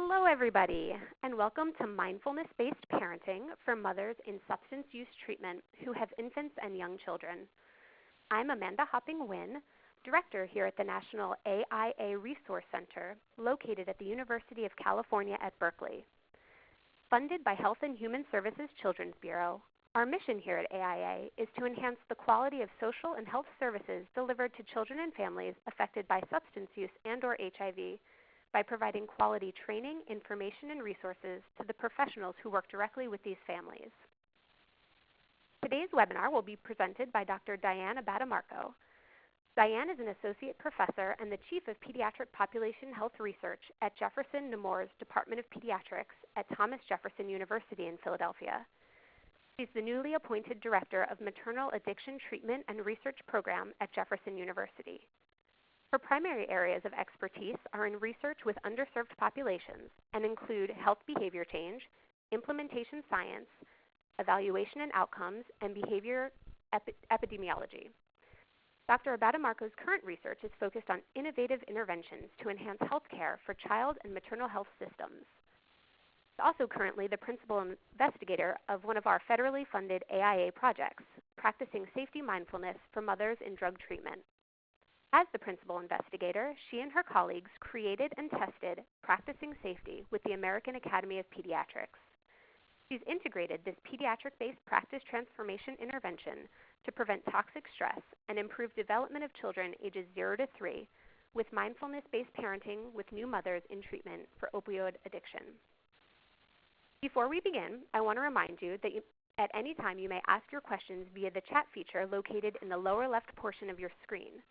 Hello, everybody, and welcome to Mindfulness-Based Parenting for Mothers in Substance Use Treatment who have infants and young children. I'm Amanda Hopping-Wynn, Director here at the National AIA Resource Center, located at the University of California at Berkeley. Funded by Health and Human Services Children's Bureau, our mission here at AIA is to enhance the quality of social and health services delivered to children and families affected by substance use and/or HIV by providing quality training, information, and resources to the professionals who work directly with these families. Today's webinar will be presented by Dr. Diane Abatemarco. Diane is an associate professor and the chief of pediatric population health research at Jefferson Nemours Department of Pediatrics at Thomas Jefferson University in Philadelphia. She's the newly appointed director of maternal addiction treatment and research program at Jefferson University. Her primary areas of expertise are in research with underserved populations and include health behavior change, implementation science, evaluation and outcomes, and behavior epidemiology. Dr. Abatemarco's current research is focused on innovative interventions to enhance health care for child and maternal health systems. She's also currently the principal investigator of one of our federally funded AIA projects, Practicing Safety Mindfulness for Mothers in Drug Treatment. As the principal investigator, she and her colleagues created and tested Practicing Safety with the American Academy of Pediatrics. She's integrated this pediatric-based practice transformation intervention to prevent toxic stress and improve development of children ages 0 to 3 with mindfulness-based parenting with new mothers in treatment for opioid addiction. Before we begin, I want to remind you that at any time you may ask your questions via the chat feature located in the lower left portion of your screen.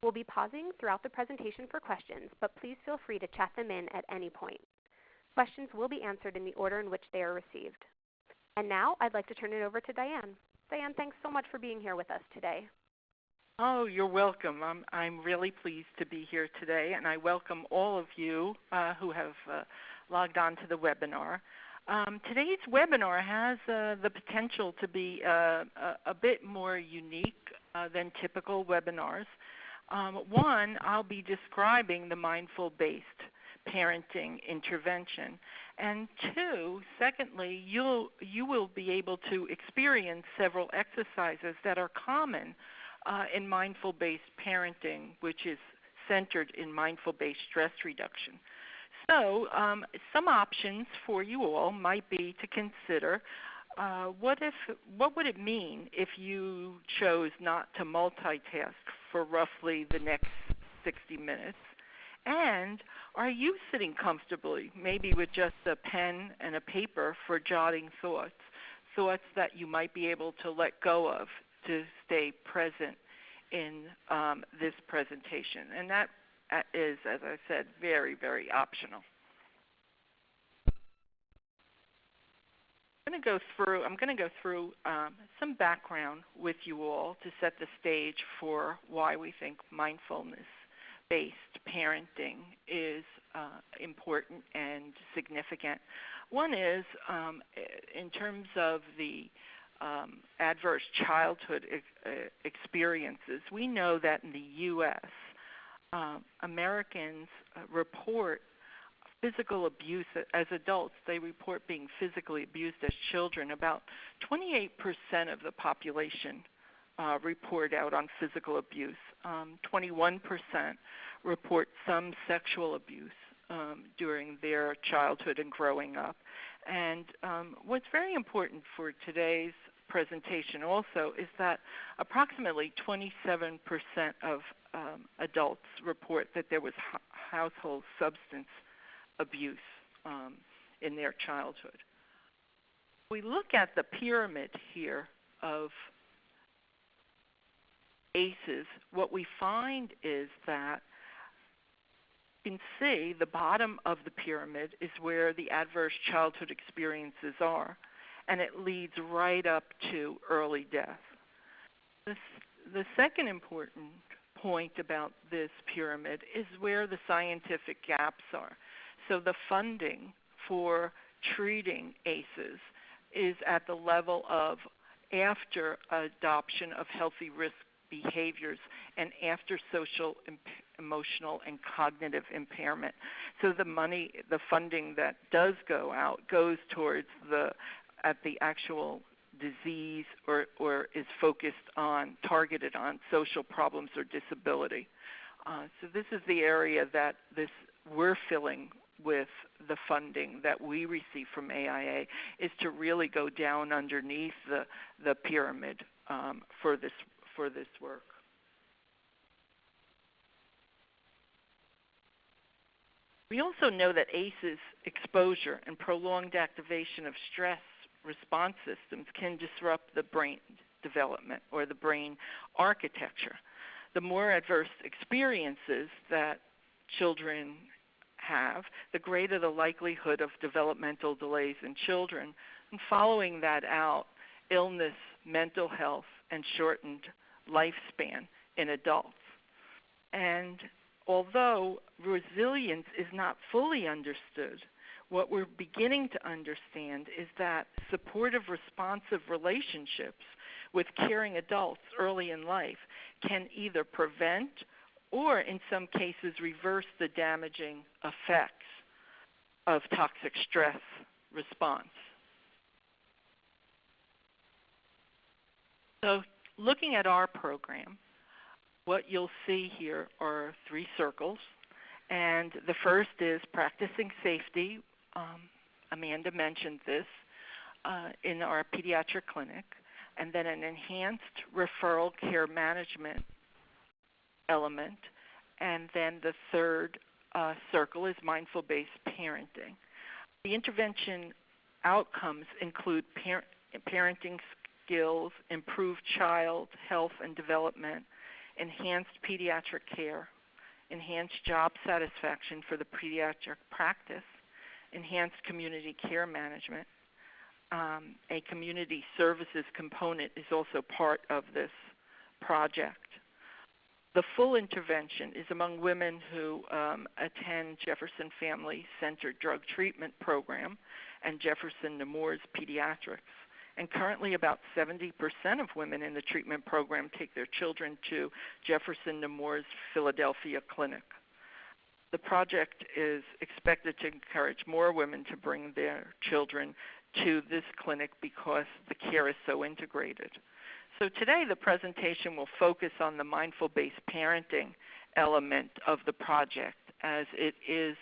We'll be pausing throughout the presentation for questions, but please feel free to chat them in at any point. Questions will be answered in the order in which they are received. And now I'd like to turn it over to Diane. Diane, thanks so much for being here with us today. Oh, you're welcome. I'm really pleased to be here today, and I welcome all of you who have logged on to the webinar. Today's webinar has the potential to be a bit more unique than typical webinars. One, I'll be describing the mindful-based parenting intervention. And two, secondly, you will be able to experience several exercises that are common in mindful-based parenting, which is centered in mindful-based stress reduction. So some options for you all might be to consider what would it mean if you chose not to multitask for roughly the next 60 minutes? And are you sitting comfortably, maybe with just a pen and a paper for jotting thoughts that you might be able to let go of to stay present in this presentation? And that is, as I said, very, very optional. I'm going to go through some background with you all to set the stage for why we think mindfulness-based parenting is important and significant. One is in terms of the adverse childhood experiences. We know that in the U.S., Americans report physical abuse as adults. They report being physically abused as children. About 28% of the population report out on physical abuse. 21% report some sexual abuse during their childhood and growing up. And what's very important for today's presentation also is that approximately 27% of adults report that there was household substance abuse in their childhood. We look at the pyramid here of ACEs. What we find is that you can see the bottom of the pyramid is where the adverse childhood experiences are, and it leads right up to early death. The second important point about this pyramid is where the scientific gaps are. So the funding for treating ACEs is at the level of after adoption of healthy risk behaviors and after social emotional, and cognitive impairment. So the funding that does go out goes towards the actual disease or is targeted on social problems or disability. So this is the area that we're filling with the funding that we receive from AIA, is to really go down underneath the pyramid for this work. We also know that ACEs exposure and prolonged activation of stress response systems can disrupt the brain development or the brain architecture. The more adverse experiences that children have, the greater the likelihood of developmental delays in children, and following that out, illness, mental health, and shortened lifespan in adults. And although resilience is not fully understood, what we're beginning to understand is that supportive, responsive relationships with caring adults early in life can either prevent or, in some cases, reverse the damaging effects of toxic stress response. So looking at our program, what you'll see here are 3 circles. And the first is practicing safety. Amanda mentioned this in our pediatric clinic. And then an enhanced referral care management element. And then the third circle is mindful-based parenting. The intervention outcomes include parenting skills, improved child health and development, enhanced pediatric care, enhanced job satisfaction for the pediatric practice, enhanced community care management. A community services component is also part of this project. The full intervention is among women who attend Jefferson Family Center Drug Treatment Program and Jefferson Nemours Pediatrics. And currently about 70% of women in the treatment program take their children to Jefferson Nemours Philadelphia Clinic. The project is expected to encourage more women to bring their children to this clinic because the care is so integrated. So today the presentation will focus on the mindful-based parenting element of the project, as it is,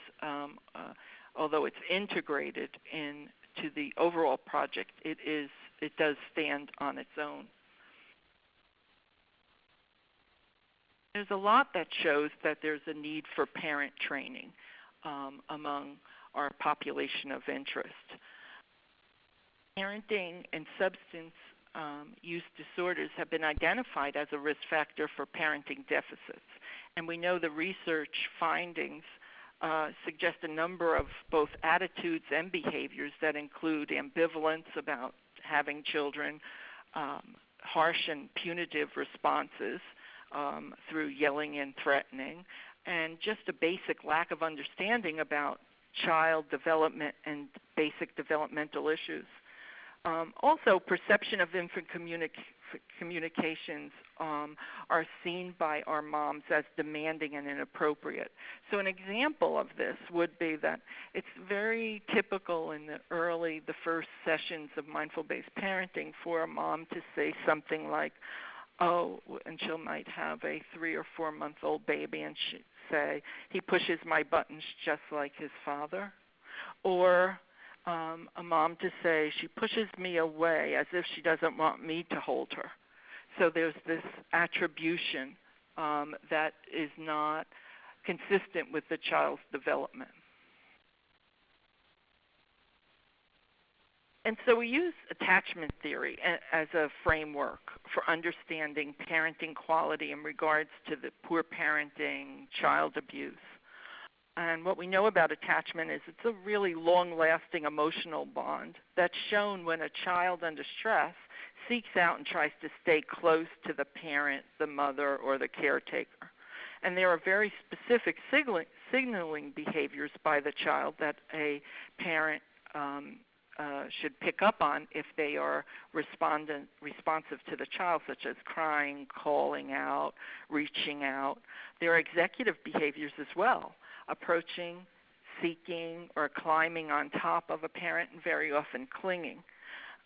although it's integrated into the overall project, it does stand on its own. There's a lot that shows that there's a need for parent training among our population of interest. Parenting and substance use disorders have been identified as a risk factor for parenting deficits. And we know the research findings suggest a number of both attitudes and behaviors that include ambivalence about having children, harsh and punitive responses through yelling and threatening, and just a basic lack of understanding about child development and basic developmental issues. Also, perception of infant communications are seen by our moms as demanding and inappropriate. So an example of this would be that it's very typical in the first sessions of mindful-based parenting for a mom to say something like, oh, and she might have a 3 or 4 month old baby and she'd say, he pushes my buttons just like his father. Or a mom to say, she pushes me away as if she doesn't want me to hold her. So there's this attribution that is not consistent with the child's development. And so we use attachment theory as a framework for understanding parenting quality in regards to the poor parenting, child abuse. And what we know about attachment is it's a really long-lasting emotional bond that's shown when a child under stress seeks out and tries to stay close to the parent, the mother, or the caretaker. And there are very specific signaling behaviors by the child that a parent should pick up on if they are responsive to the child, such as crying, calling out, reaching out. There are executive behaviors as well, approaching, seeking, or climbing on top of a parent, and very often clinging.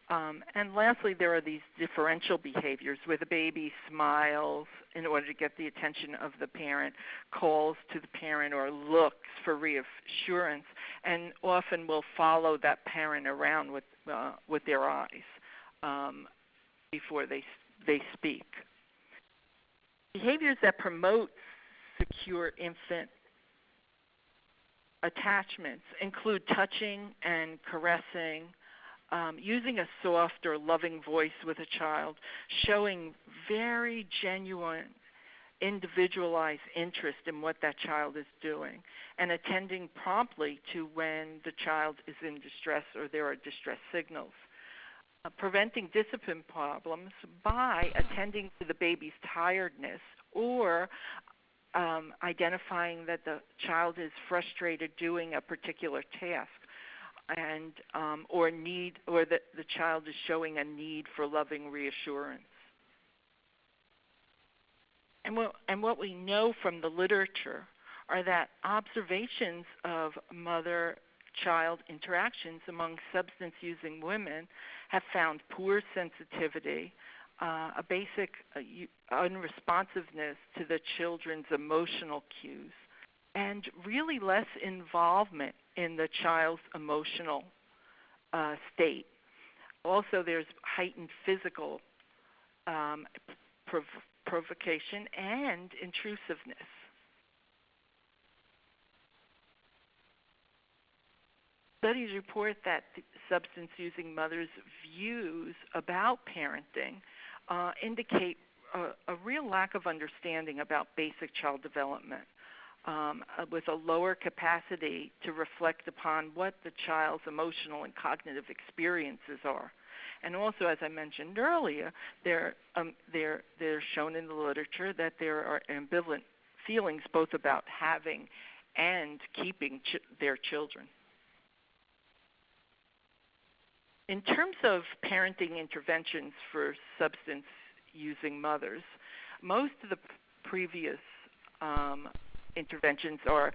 And lastly, there are these differential behaviors where the baby smiles in order to get the attention of the parent, calls to the parent, or looks for reassurance, and often will follow that parent around with their eyes before they speak. Behaviors that promote secure infant attachments include touching and caressing, using a soft or loving voice with a child, showing very genuine, individualized interest in what that child is doing, and attending promptly to when the child is in distress or there are distress signals. Preventing discipline problems by attending to the baby's tiredness or identifying that the child is frustrated doing a particular task, and or that the child is showing a need for loving reassurance. And what we know from the literature are that observations of mother-child interactions among substance-using women have found poor sensitivity, a basic unresponsiveness to the children's emotional cues, and really less involvement in the child's emotional state. Also, there's heightened physical provocation and intrusiveness. Studies report that substance-using mothers' views about parenting indicate a real lack of understanding about basic child development, with a lower capacity to reflect upon what the child's emotional and cognitive experiences are. And also, as I mentioned earlier, they're shown in the literature that there are ambivalent feelings both about having and keeping their children. In terms of parenting interventions for substance-using mothers, most of the previous interventions are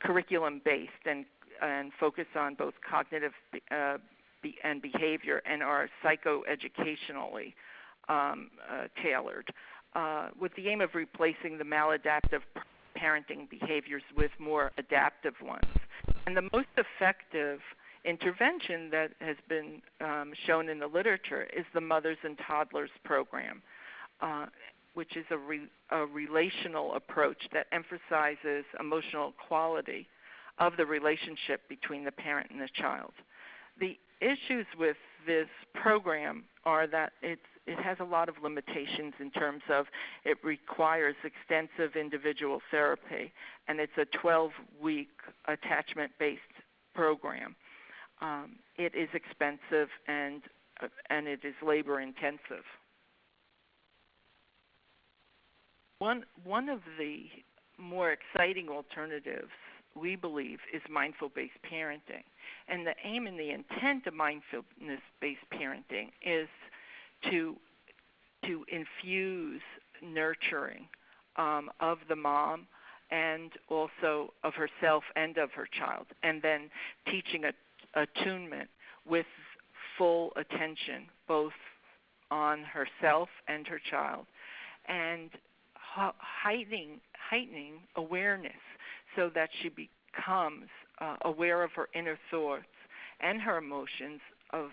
curriculum-based and focus on both cognitive and behavior and are psychoeducationally tailored, with the aim of replacing the maladaptive parenting behaviors with more adaptive ones. And the most effective intervention that has been shown in the literature is the Mothers and Toddlers program, which is a relational approach that emphasizes emotional quality of the relationship between the parent and the child. The issues with this program are that it has a lot of limitations in terms of it requires extensive individual therapy, and it's a 12-week attachment-based program. It is expensive and it is labor-intensive. One of the more exciting alternatives, we believe, is mindful-based parenting. And the aim and the intent of mindfulness-based parenting is to infuse nurturing of the mom and also of herself and of her child, and then teaching attunement with full attention both on herself and her child, and heightening awareness so that she becomes aware of her inner thoughts and her emotions, of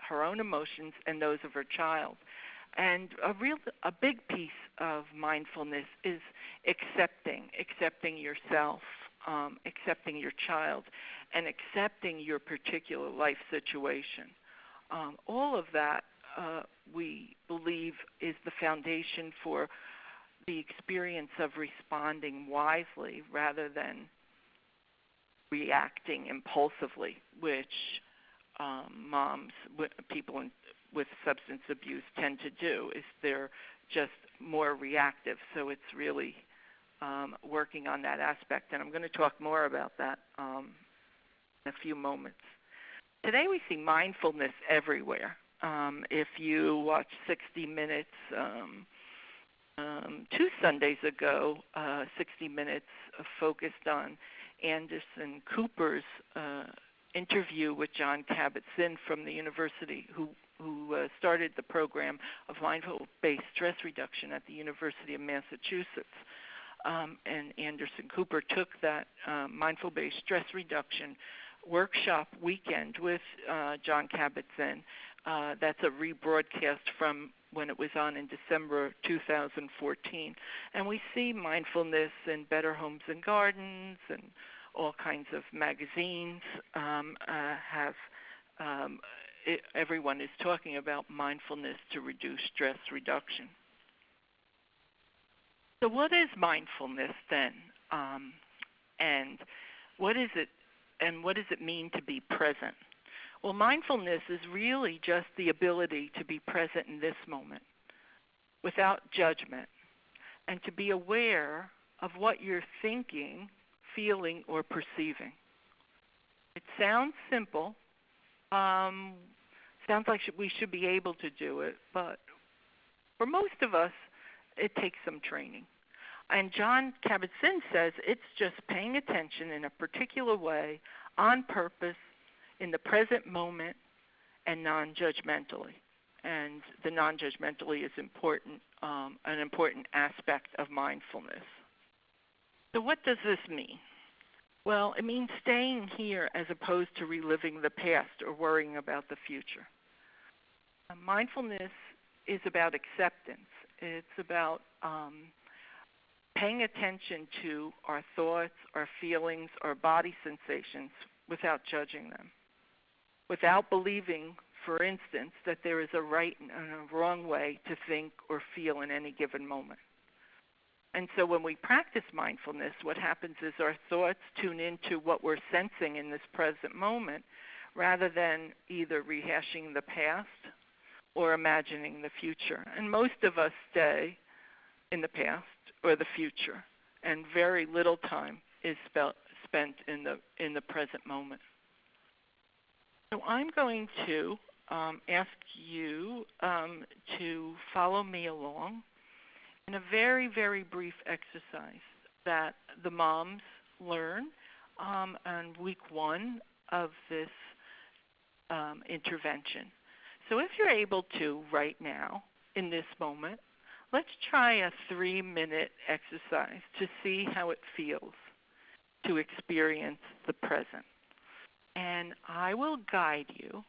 her own emotions and those of her child. And a big piece of mindfulness is accepting yourself, accepting your child, and accepting your particular life situation. All of that, we believe, is the foundation for the experience of responding wisely rather than reacting impulsively, which people with substance abuse tend to do. Is they're just more reactive. So it's really working on that aspect, and I'm going to talk more about that in a few moments. today we see mindfulness everywhere. If you watch 60 Minutes 2 Sundays ago, 60 Minutes focused on Anderson Cooper's interview with John Kabat-Zinn from the university, who started the program of mindful-based stress reduction at the University of Massachusetts. And Anderson Cooper took that mindful-based stress reduction workshop weekend with John Kabat-Zinn. That's a rebroadcast from when it was on in December 2014. And we see mindfulness in Better Homes and Gardens and all kinds of magazines everyone is talking about mindfulness to reduce stress reduction. So what is mindfulness then? And what is it? And what does it mean to be present? Well, mindfulness is really just the ability to be present in this moment without judgment and to be aware of what you're thinking, feeling, or perceiving. It sounds simple. Sounds like we should be able to do it, but for most of us, it takes some training. And John Kabat-Zinn says it's just paying attention in a particular way, on purpose, in the present moment, and non-judgmentally. And the non-judgmentally is important, an important aspect of mindfulness. So what does this mean? Well, it means staying here as opposed to reliving the past or worrying about the future. Mindfulness is about acceptance. It's about paying attention to our thoughts, our feelings, our body sensations without judging them, without believing, for instance, that there is a right and a wrong way to think or feel in any given moment. And so when we practice mindfulness, what happens is our thoughts tune into what we're sensing in this present moment rather than either rehashing the past or imagining the future. And most of us stay in the past or the future, and very little time is spent in the present moment. So I'm going to ask you to follow me along in a very, very brief exercise that the moms learn on week 1 of this intervention. So if you're able to right now, in this moment, let's try a 3-minute exercise to see how it feels to experience the present. And I will guide you,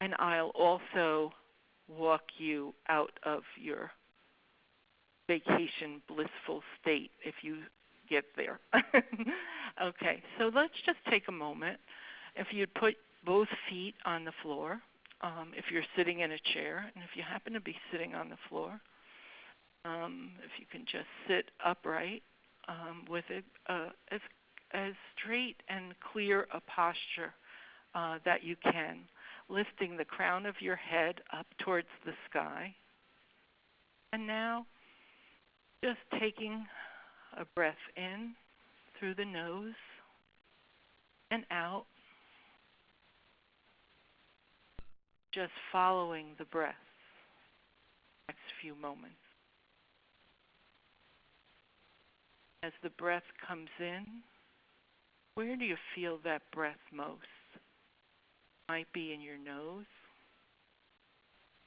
and I'll also walk you out of your vacation blissful state if you get there. Okay, so let's just take a moment. If you'd put both feet on the floor, if you're sitting in a chair, and if you happen to be sitting on the floor, if you can just sit upright with it as straight and clear a posture that you can, lifting the crown of your head up towards the sky. And now, just taking a breath in through the nose and out, just following the breath next few moments. As the breath comes in, where do you feel that breath most? Might be in your nose,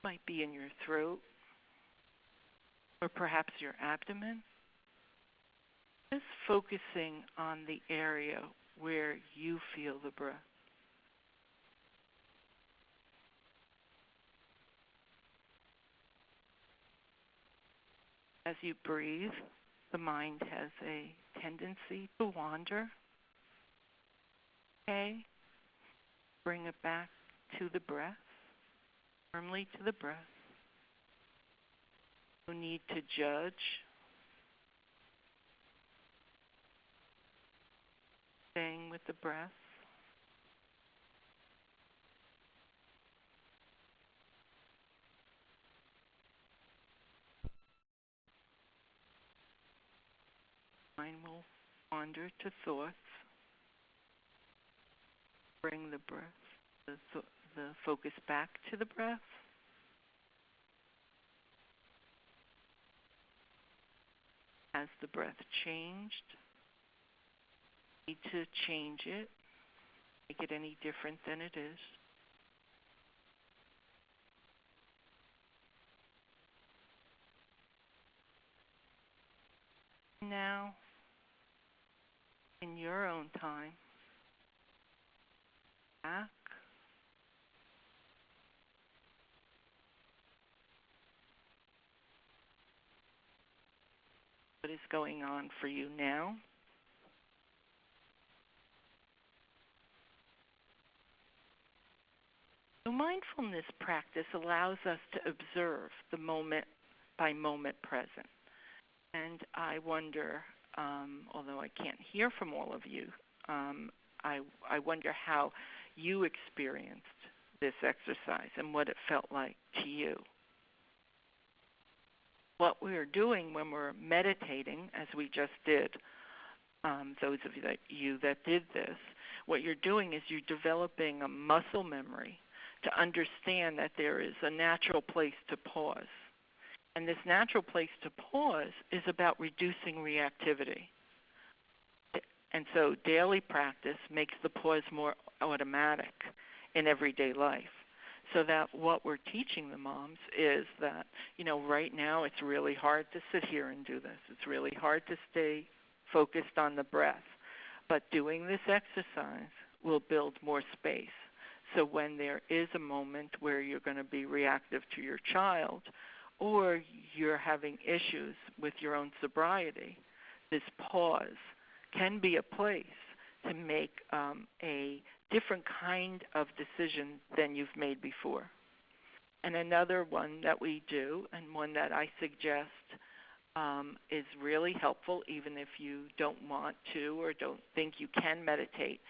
might be in your throat, or perhaps your abdomen. Just focusing on the area where you feel the breath. As you breathe, the mind has a tendency to wander. Okay, bring it back to the breath, firmly to the breath. No need to judge. Staying with the breath. Mind will wander to thoughts. Bring the breath the focus back to the breath. Has the breath changed? Need to change it? Make it any different than it is? Now, in your own time, back. What is going on for you now? So mindfulness practice allows us to observe the moment by moment present. And I wonder, although I can't hear from all of you, I wonder how you experienced this exercise and what it felt like to you. What we're doing when we're meditating, as we just did, those of you that did this, what you're doing is you're developing a muscle memory to understand that there is a natural place to pause. And this natural place to pause is about reducing reactivity. And so daily practice makes the pause more automatic in everyday life. So that what we're teaching the moms is that, right now it's really hard to sit here and do this. It's really hard to stay focused on the breath. But doing this exercise will build more space. So when there is a moment where you're going to be reactive to your child, or you're having issues with your own sobriety, this pause can be a place to make a different kind of decision than you've made before. And another one that we do, and one that I suggest is really helpful, even if you don't want to or don't think you can meditate,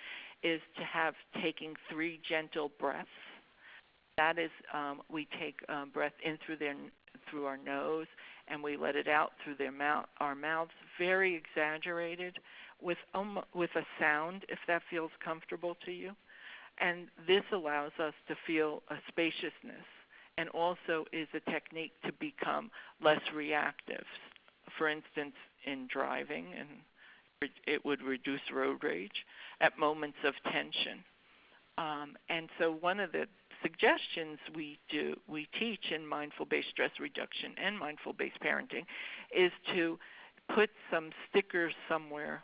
is to have taking 3 gentle breaths. That is, we take breath in through our nose, and we let it out through our mouths, very exaggerated, with a sound, if that feels comfortable to you. And this allows us to feel a spaciousness, and also is a technique to become less reactive. For instance, in driving, and it would reduce road rage at moments of tension. And so one of the suggestions we teach in mindful-based stress reduction and mindful-based parenting is to put some stickers somewhere,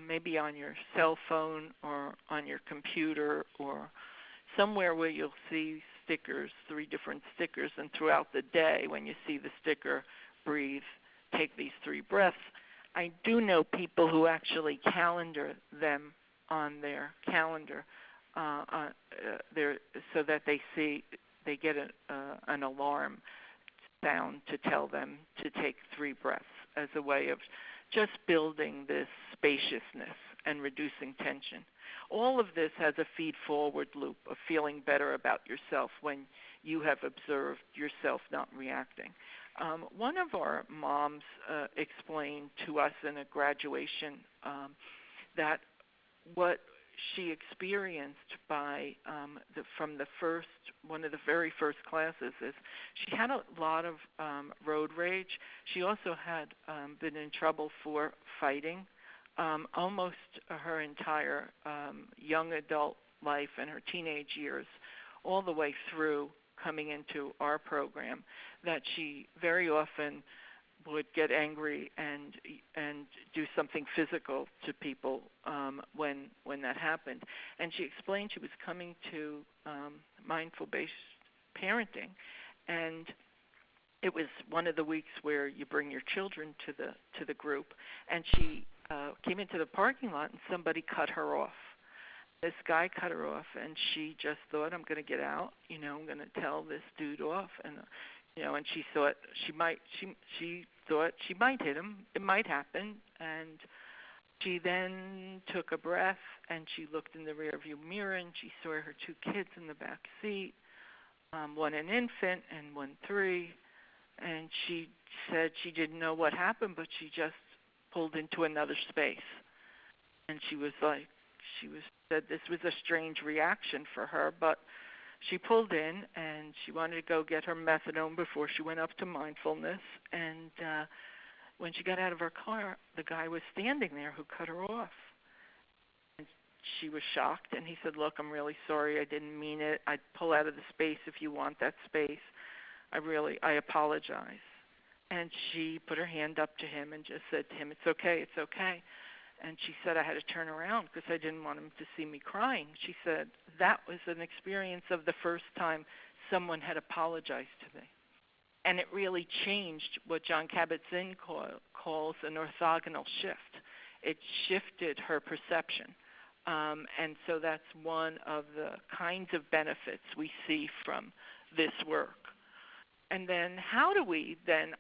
maybe on your cell phone or on your computer or somewhere where you'll see stickers, 3 different stickers, and throughout the day when you see the sticker, breathe, take these 3 breaths. I do know people who actually calendar them on their calendar so that they get an alarm sound to tell them to take 3 breaths as a way of just building this spaciousness and reducing tension. All of this has a feed-forward loop of feeling better about yourself when you have observed yourself not reacting. One of our moms explained to us in a graduation that what she experienced from one of the very first classes is she had a lot of road rage. She also had been in trouble for fighting almost her entire young adult life and her teenage years, all the way through coming into our program, that she very often would get angry and do something physical to people when that happened. And she explained she was coming to mindful-based parenting, and it was one of the weeks where you bring your children to the group, and she came into the parking lot and somebody cut her off. This guy cut her off, and she just thought, I'm going to get out, I'm going to tell this dude off, and and she thought she thought she might hit him. It might happen. And she then took a breath, and she looked in the rearview mirror, and she saw her 2 kids in the back seat, one an infant and one 3. And she said she didn't know what happened, but she just pulled into another space. And she was like, she said this was a strange reaction for her, but she pulled in and she wanted to go get her methadone before she went up to mindfulness. And when she got out of her car, the guy was standing there who cut her off. And she was shocked, and he said, "Look, I'm really sorry. I didn't mean it. I'd pull out of the space if you want that space. I apologize." And she put her hand up to him and just said to him, "It's okay, it's okay." And she said, "I had to turn around because I didn't want him to see me crying." She said, that was an experience of the first time someone had apologized to me. And it really changed what John Kabat-Zinn calls an orthogonal shift. It shifted her perception. And so that's one of the kinds of benefits we see from this work. And then how do we then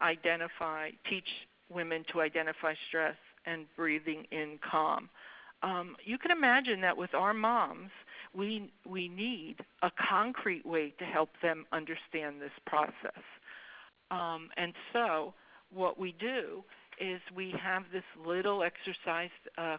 teach women to identify stress and breathing in calm? You can imagine that with our moms, we need a concrete way to help them understand this process. And so what we do is we have this little exercise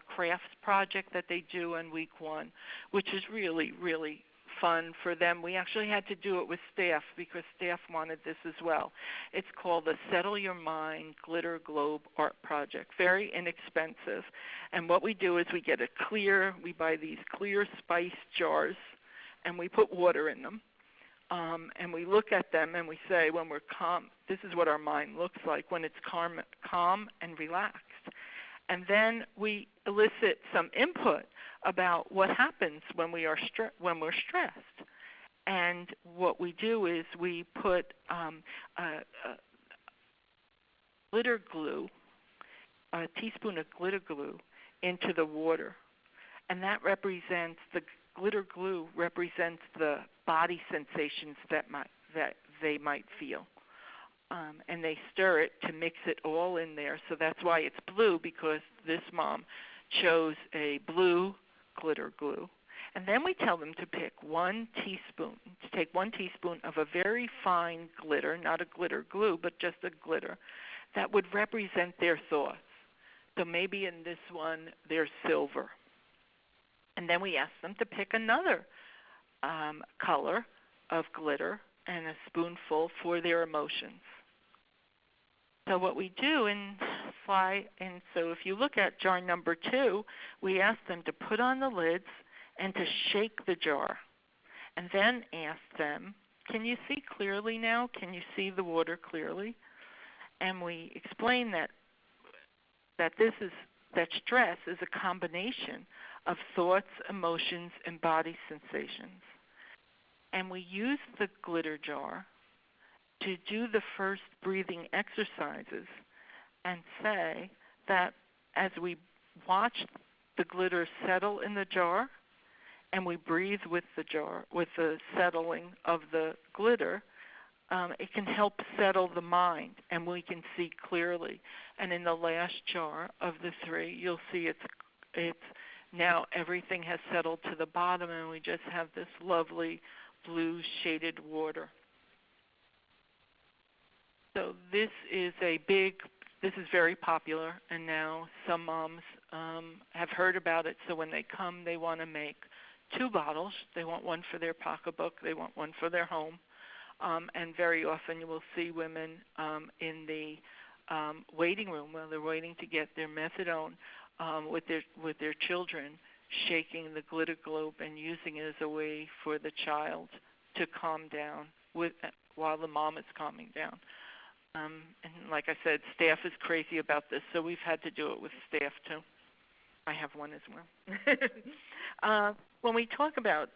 crafts project that they do in week 1, which is really, really fun for them. We actually had to do it with staff because staff wanted this as well. It's called the Settle Your Mind Glitter Globe Art Project. Very inexpensive. And what we do is we buy these clear spice jars, and we put water in them. And we look at them and we say, when we're calm, this is what our mind looks like when it's calm and relaxed. And then we elicit some input about what happens when we're stressed. And what we do is we put glitter glue, a teaspoon of glitter glue, into the water. And that glitter glue represents the body sensations that they might feel. And they stir it to mix it all in there. So that's why it's blue, because this mom chose a blue glitter glue. And then we tell them to take 1 teaspoon of a very fine glitter, not a glitter glue, but just a glitter, that would represent their thoughts. So maybe in this one, there's silver. And then we ask them to pick another color of glitter and a spoonful for their emotions. So what we do so if you look at jar number 2, we ask them to put on the lids and to shake the jar. And then ask them, can you see clearly now? Can you see the water clearly? And we explain that stress is a combination of thoughts, emotions, and body sensations. And we use the glitter jar to do the first breathing exercises and say that as we watch the glitter settle in the jar and we breathe with the jar, with the settling of the glitter, it can help settle the mind and we can see clearly. And in the last jar of the 3, you'll see it's now everything has settled to the bottom and we just have this lovely blue shaded water. So this is very popular, and now some moms have heard about it, so when they come, they want to make 2 bottles. They want one for their pocketbook, they want one for their home, and very often you will see women in the waiting room while they're waiting to get their methadone with their children, shaking the glitter globe and using it as a way for the child to calm down while the mom is calming down. And like I said, staff is crazy about this, so we've had to do it with staff too. I have one as well. When we talk about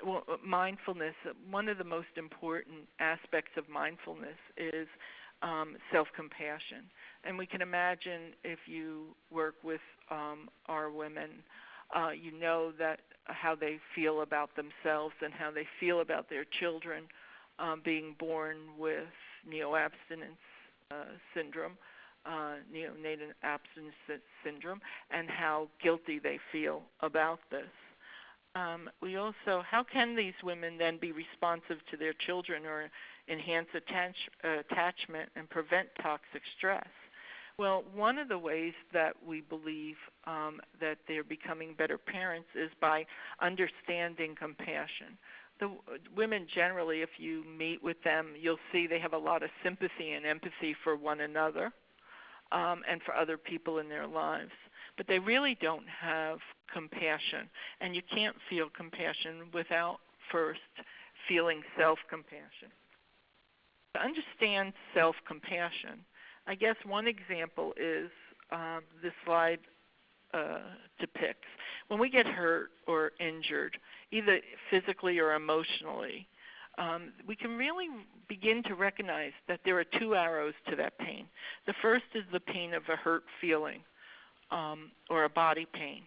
mindfulness, one of the most important aspects of mindfulness is self-compassion. And we can imagine if you work with our women, you know that how they feel about themselves and how they feel about their children being born with neoabstinence syndrome, neonatal abstinence syndrome, and how guilty they feel about this. We also, how can these women then be responsive to their children or enhance attachment and prevent toxic stress? Well, one of the ways that we believe that they're becoming better parents is by understanding compassion. The women generally, if you meet with them, you'll see they have a lot of sympathy and empathy for one another and for other people in their lives. But they really don't have compassion. And you can't feel compassion without first feeling self-compassion. To understand self-compassion, I guess one example is this slide depicts. When we get hurt or injured, either physically or emotionally, we can really begin to recognize that there are two arrows to that pain. The first is the pain of a hurt feeling or a body pain.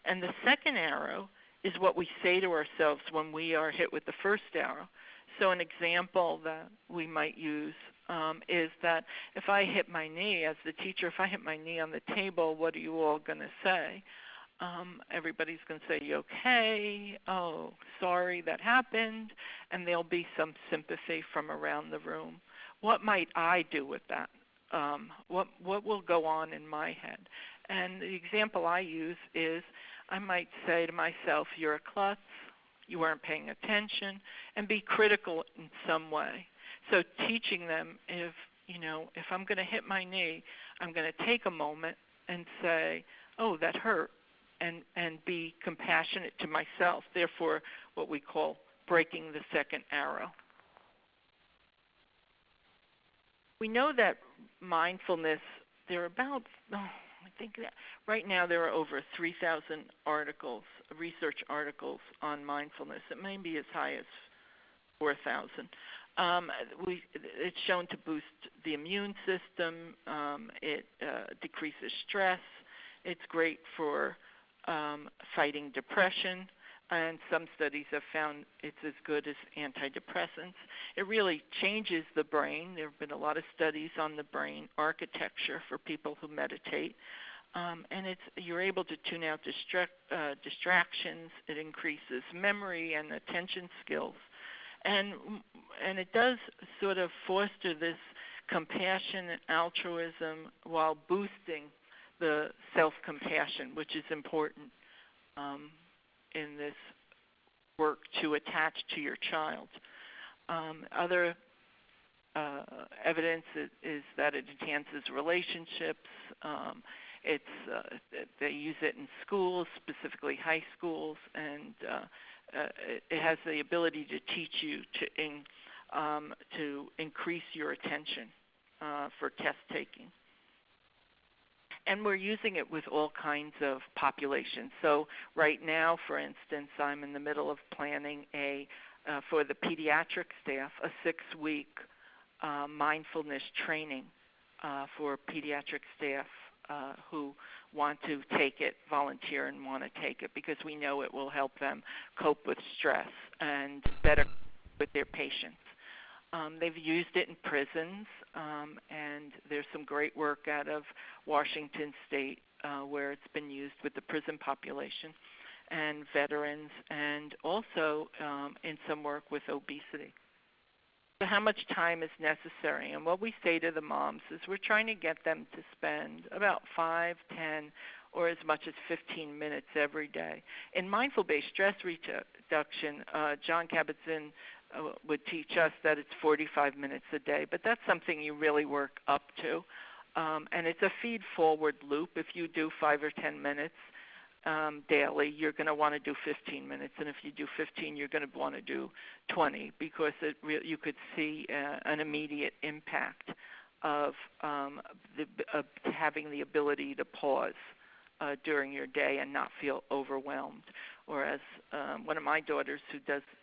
And the second arrow is what we say to ourselves when we are hit with the first arrow. So an example that we might use is that if I hit my knee, as the teacher, if I hit my knee on the table, what are you all going to say? Everybody's going to say, "You okay? Oh, sorry that happened." And there'll be some sympathy from around the room. What might I do with that? What will go on in my head? And the example I use is I might say to myself, "You're a klutz. You weren't paying attention," and be critical in some way. So teaching them, if I'm going to hit my knee, I'm going to take a moment and say, "Oh, that hurt," and be compassionate to myself. Therefore, what we call breaking the second arrow. We know that mindfulness, there are about, I think that right now there are over 3,000 articles, research articles on mindfulness. It may be as high as 4,000. It's shown to boost the immune system. It decreases stress. It's great for fighting depression, and some studies have found it's as good as antidepressants. It really changes the brain. There have been a lot of studies on the brain architecture for people who meditate. And you're able to tune out distractions. It increases memory and attention skills. And it does sort of foster this compassion and altruism while boosting the self-compassion, which is important in this work to attach to your child. Other evidence is that it enhances relationships. They use it in schools, specifically high schools, and it has the ability to teach you to increase your attention for test taking. And we're using it with all kinds of populations. So right now, for instance, I'm in the middle of planning for the pediatric staff, a 6-week mindfulness training for pediatric staff who want to take it, volunteer and want to take it, because we know it will help them cope with stress and better with their patients. They've used it in prisons, and there's some great work out of Washington State where it's been used with the prison population and veterans, and also in some work with obesity. So how much time is necessary? And what we say to the moms is we're trying to get them to spend about 5, 10, or as much as 15 minutes every day. In mindful-based stress reduction, John Kabat-Zinn would teach us that it's 45 minutes a day, but that's something you really work up to. And it's a feed-forward loop. If you do 5 or 10 minutes daily, you're going to want to do 15 minutes. And if you do 15, you're going to want to do 20, because you could see an immediate impact of having the ability to pause during your day and not feel overwhelmed. Or as one of my daughters who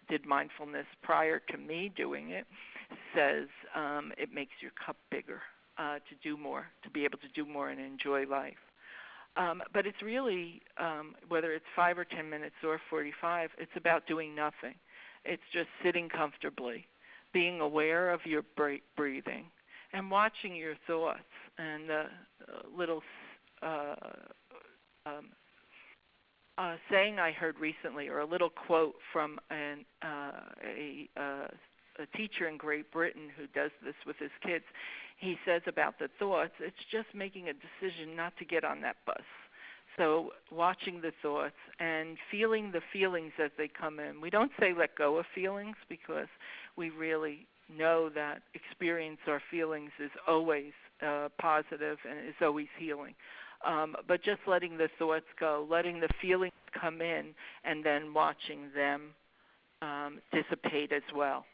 did mindfulness prior to me doing it says, it makes your cup bigger to do more, to be able to do more and enjoy life. But it's really, whether it's 5 or 10 minutes or 45, it's about doing nothing. It's just sitting comfortably, being aware of your breathing, and watching your thoughts. And the little saying I heard recently, or a little quote from a a teacher in Great Britain who does this with his kids. He says about the thoughts, it's just making a decision not to get on that bus. So watching the thoughts and feeling the feelings as they come in. We don't say let go of feelings because we really know that experience our feelings is always positive and is always healing. But just letting the thoughts go, letting the feelings come in, and then watching them dissipate as well.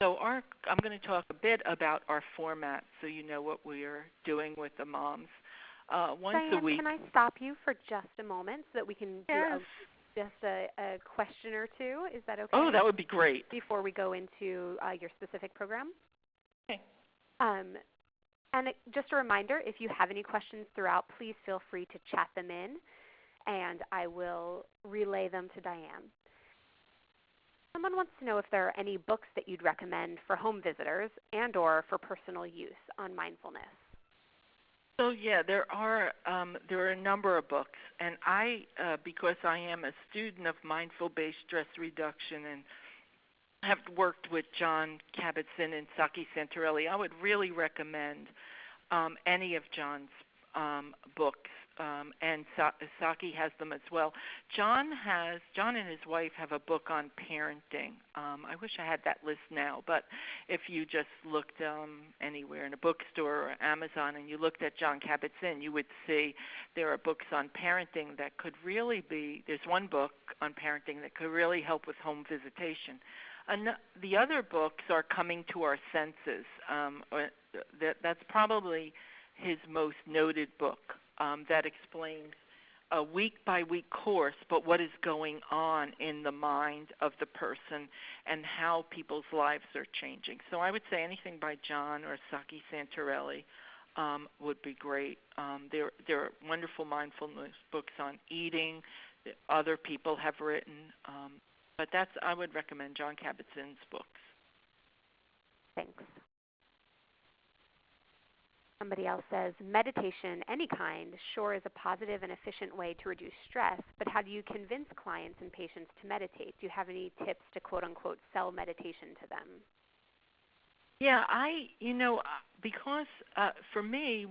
So I'm going to talk a bit about our format so you know what we are doing with the moms. Once Diane, a week. can I stop you for just a moment so that we can Yes. do just a question or two? Is that okay? Oh, that would be great. Before we go into your specific program? Okay. And just a reminder, if you have any questions throughout, please feel free to chat them in, and I will relay them to Diane. Someone wants to know if there are any books that you'd recommend for home visitors and or for personal use on mindfulness. So yeah, there are a number of books, and I, because I am a student of mindful-based stress reduction and have worked with John Kabat-Zinn and Saki Santorelli, I would really recommend any of John's books, and Saki has them as well. John and his wife have a book on parenting. I wish I had that list now, but if you just looked anywhere in a bookstore or Amazon and you looked at John Kabat-Zinn, you would see there are books on parenting that could really be, there's one book on parenting that could really help with home visitation. The other books are Coming to Our Senses. That's probably his most noted book that explains a week-by-week course, but what is going on in the mind of the person and how people's lives are changing. So I would say anything by John or Saki Santorelli would be great. There are wonderful mindfulness books on eating that other people have written, but I would recommend John Kabat-Zinn's books. Thanks. Somebody else says, meditation, any kind, sure is a positive and efficient way to reduce stress, but how do you convince clients and patients to meditate? Do you have any tips to quote-unquote sell meditation to them? Yeah, because for me,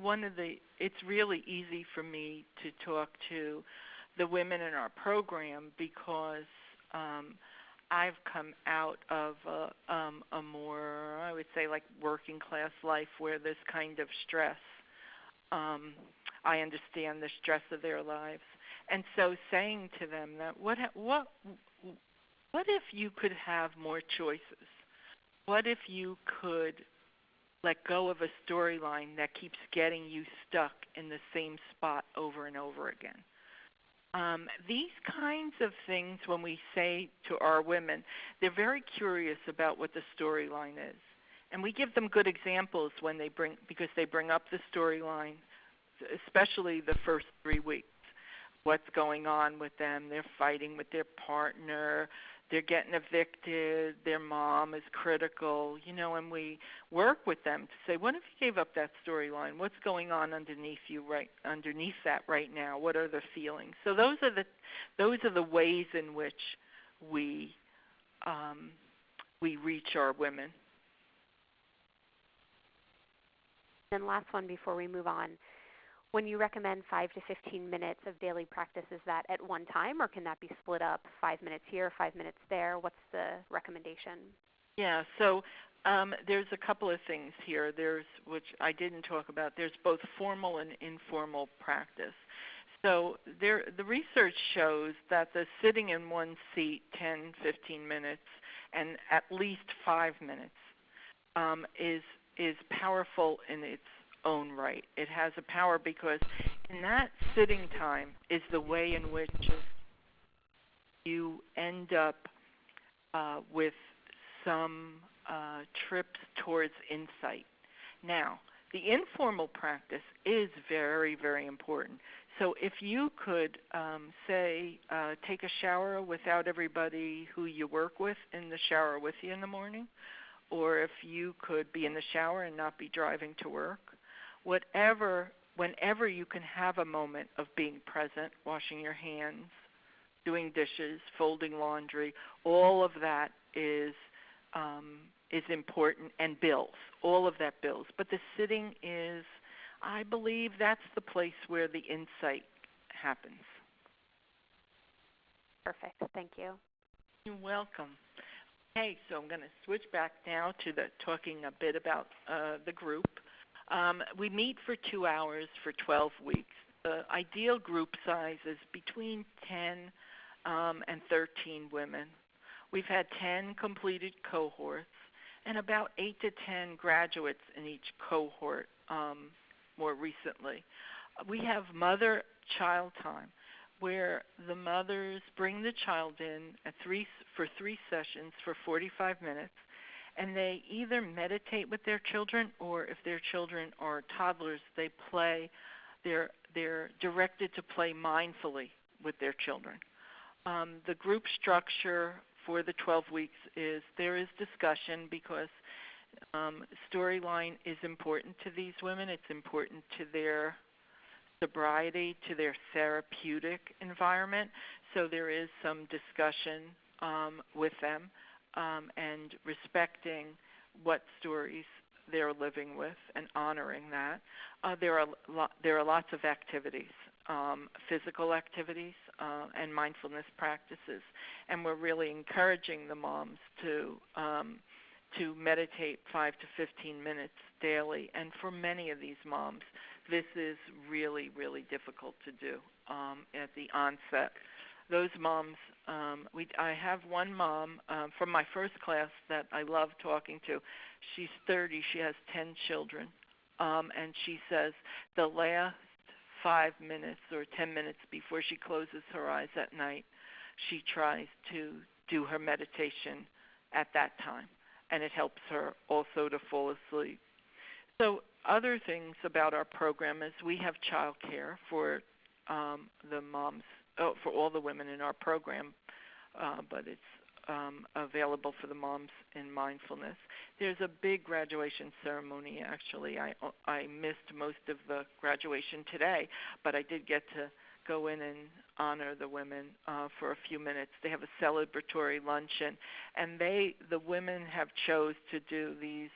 it's really easy for me to talk to the women in our program because I've come out of a more, I would say, like working class life where this kind of stress, I understand the stress of their lives, and so saying to them that what if you could have more choices? What if you could let go of a storyline that keeps getting you stuck in the same spot over and over again? These kinds of things, when we say to our women, they're very curious about what the storyline is. And we give them good examples because they bring up the storyline, especially the first 3 weeks. What's going on with them? They're fighting with their partner. They're getting evicted. Their mom is critical. And we work with them to say, what if you gave up that storyline? What's going on underneath that right now? What are the feelings? So those are the ways in which we reach our women. And last one before we move on. When you recommend 5 to 15 minutes of daily practice, is that at one time, or can that be split up 5 minutes here, 5 minutes there? What's the recommendation? Yeah, so there's a couple of things here. Which I didn't talk about. There's both formal and informal practice. So the research shows that the sitting in one seat 10, 15 minutes and at least 5 minutes is powerful in its own right. It has a power because in that sitting time is the way in which you end up with some trips towards insight. Now, the informal practice is very, very important. So if you could, take a shower without everybody who you work with in the shower with you in the morning, or if you could be in the shower and not be driving to work, whenever you can have a moment of being present, washing your hands, doing dishes, folding laundry, all of that is important, and bills. All of that bills. But the sitting is, I believe, that's the place where the insight happens. Perfect. Thank you. You're welcome. Okay, so I'm going to switch back now to talking a bit about the group. We meet for 2 hours for 12 weeks. The ideal group size is between 10 and 13 women. We've had 10 completed cohorts and about 8 to 10 graduates in each cohort more recently. We have mother-child time, where the mothers bring the child in for 3 sessions for 45 minutes, and they either meditate with their children, or if their children are toddlers, they play. They're directed to play mindfully with their children. The group structure for the 12 weeks is there is discussion, because storyline is important to these women. It's important to their sobriety, to their therapeutic environment. So there is some discussion with them and respecting what stories they're living with and honoring that. There are lots of activities, physical activities and mindfulness practices, and we're really encouraging the moms to meditate 5 to 15 minutes daily. And for many of these moms, this is really, really difficult to do at the onset. Those moms, I have one mom from my first class that I love talking to. She's 30. She has 10 children. And she says the last 5 minutes or 10 minutes before she closes her eyes at night, she tries to do her meditation at that time. And it helps her also to fall asleep. So other things about our program is we have child care for the moms, for all the women in our program, but it's available for the moms in mindfulness. There's a big graduation ceremony, actually. I missed most of the graduation today, but I did get to go in and honor the women for a few minutes. They have a celebratory luncheon, and the women have choose to do these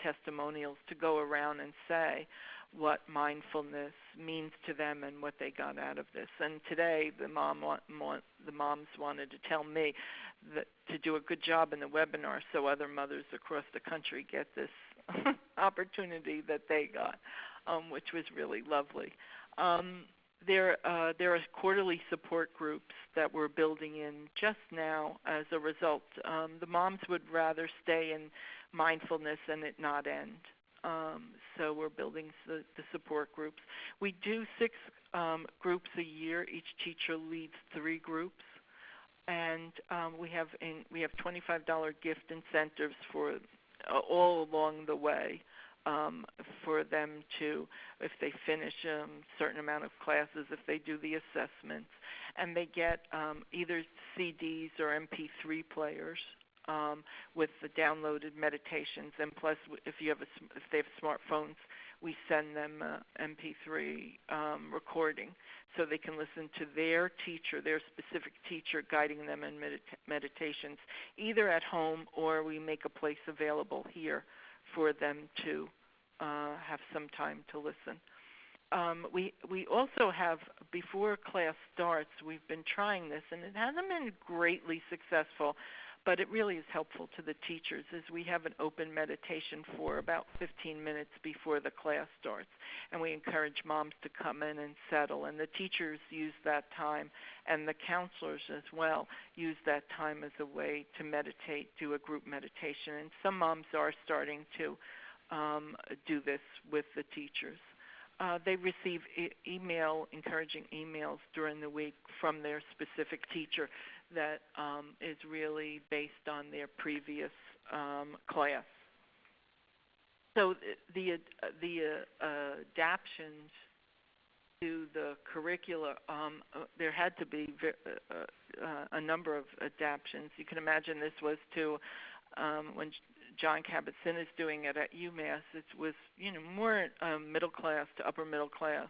testimonials to go around and say what mindfulness means to them and what they got out of this. And today the moms wanted to tell me that to do a good job in the webinar so other mothers across the country get this opportunity that they got, which was really lovely. There are quarterly support groups that we're building in just now as a result. The moms would rather stay in mindfulness and it not end. So we're building the support groups. We do 6 groups a year. Each teacher leads 3 groups. And we have $25 gift incentives for all along the way. For them to, if they finish a certain amount of classes, if they do the assessments, and they get either CDs or MP3 players with the downloaded meditations, and plus if they have smartphones, we send them an MP3 recording so they can listen to their teacher, their specific teacher, guiding them in meditations, either at home or we make a place available here for them to have some time to listen. We also have, before class starts, we've been trying this, and it hasn't been greatly successful, but it really is helpful to the teachers, is we have an open meditation for about 15 minutes before the class starts, and we encourage moms to come in and settle, and the teachers use that time, and the counselors as well use that time as a way to meditate, do a group meditation, and some moms are starting to do this with the teachers. They receive encouraging emails during the week from their specific teacher that is really based on their previous class. So the adaptions to the curricula, there had to be a number of adaptions. You can imagine this was to when John Kabat-Zinn is doing it at UMass. It was more middle class to upper middle class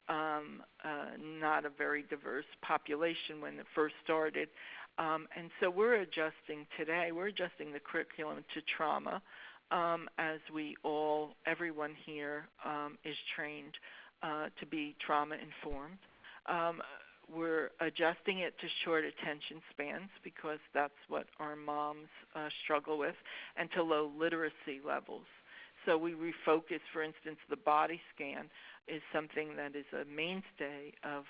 not a very diverse population when it first started. And so we're adjusting today. We're adjusting the curriculum to trauma, as everyone here is trained to be trauma informed. We're adjusting it to short attention spans because that's what our moms struggle with, and to low literacy levels. So we refocus, for instance, the body scan is something that is a mainstay of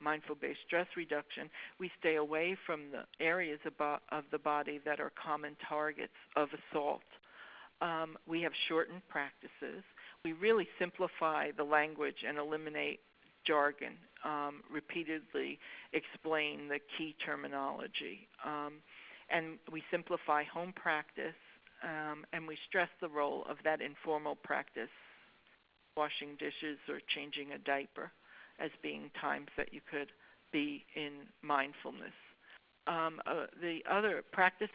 mindful-based stress reduction. We stay away from the areas of the body that are common targets of assault. We have shortened practices. We really simplify the language and eliminate jargon, repeatedly explain the key terminology. And we simplify home practice, and we stress the role of that informal practice, washing dishes or changing a diaper, as being times that you could be in mindfulness. The other practice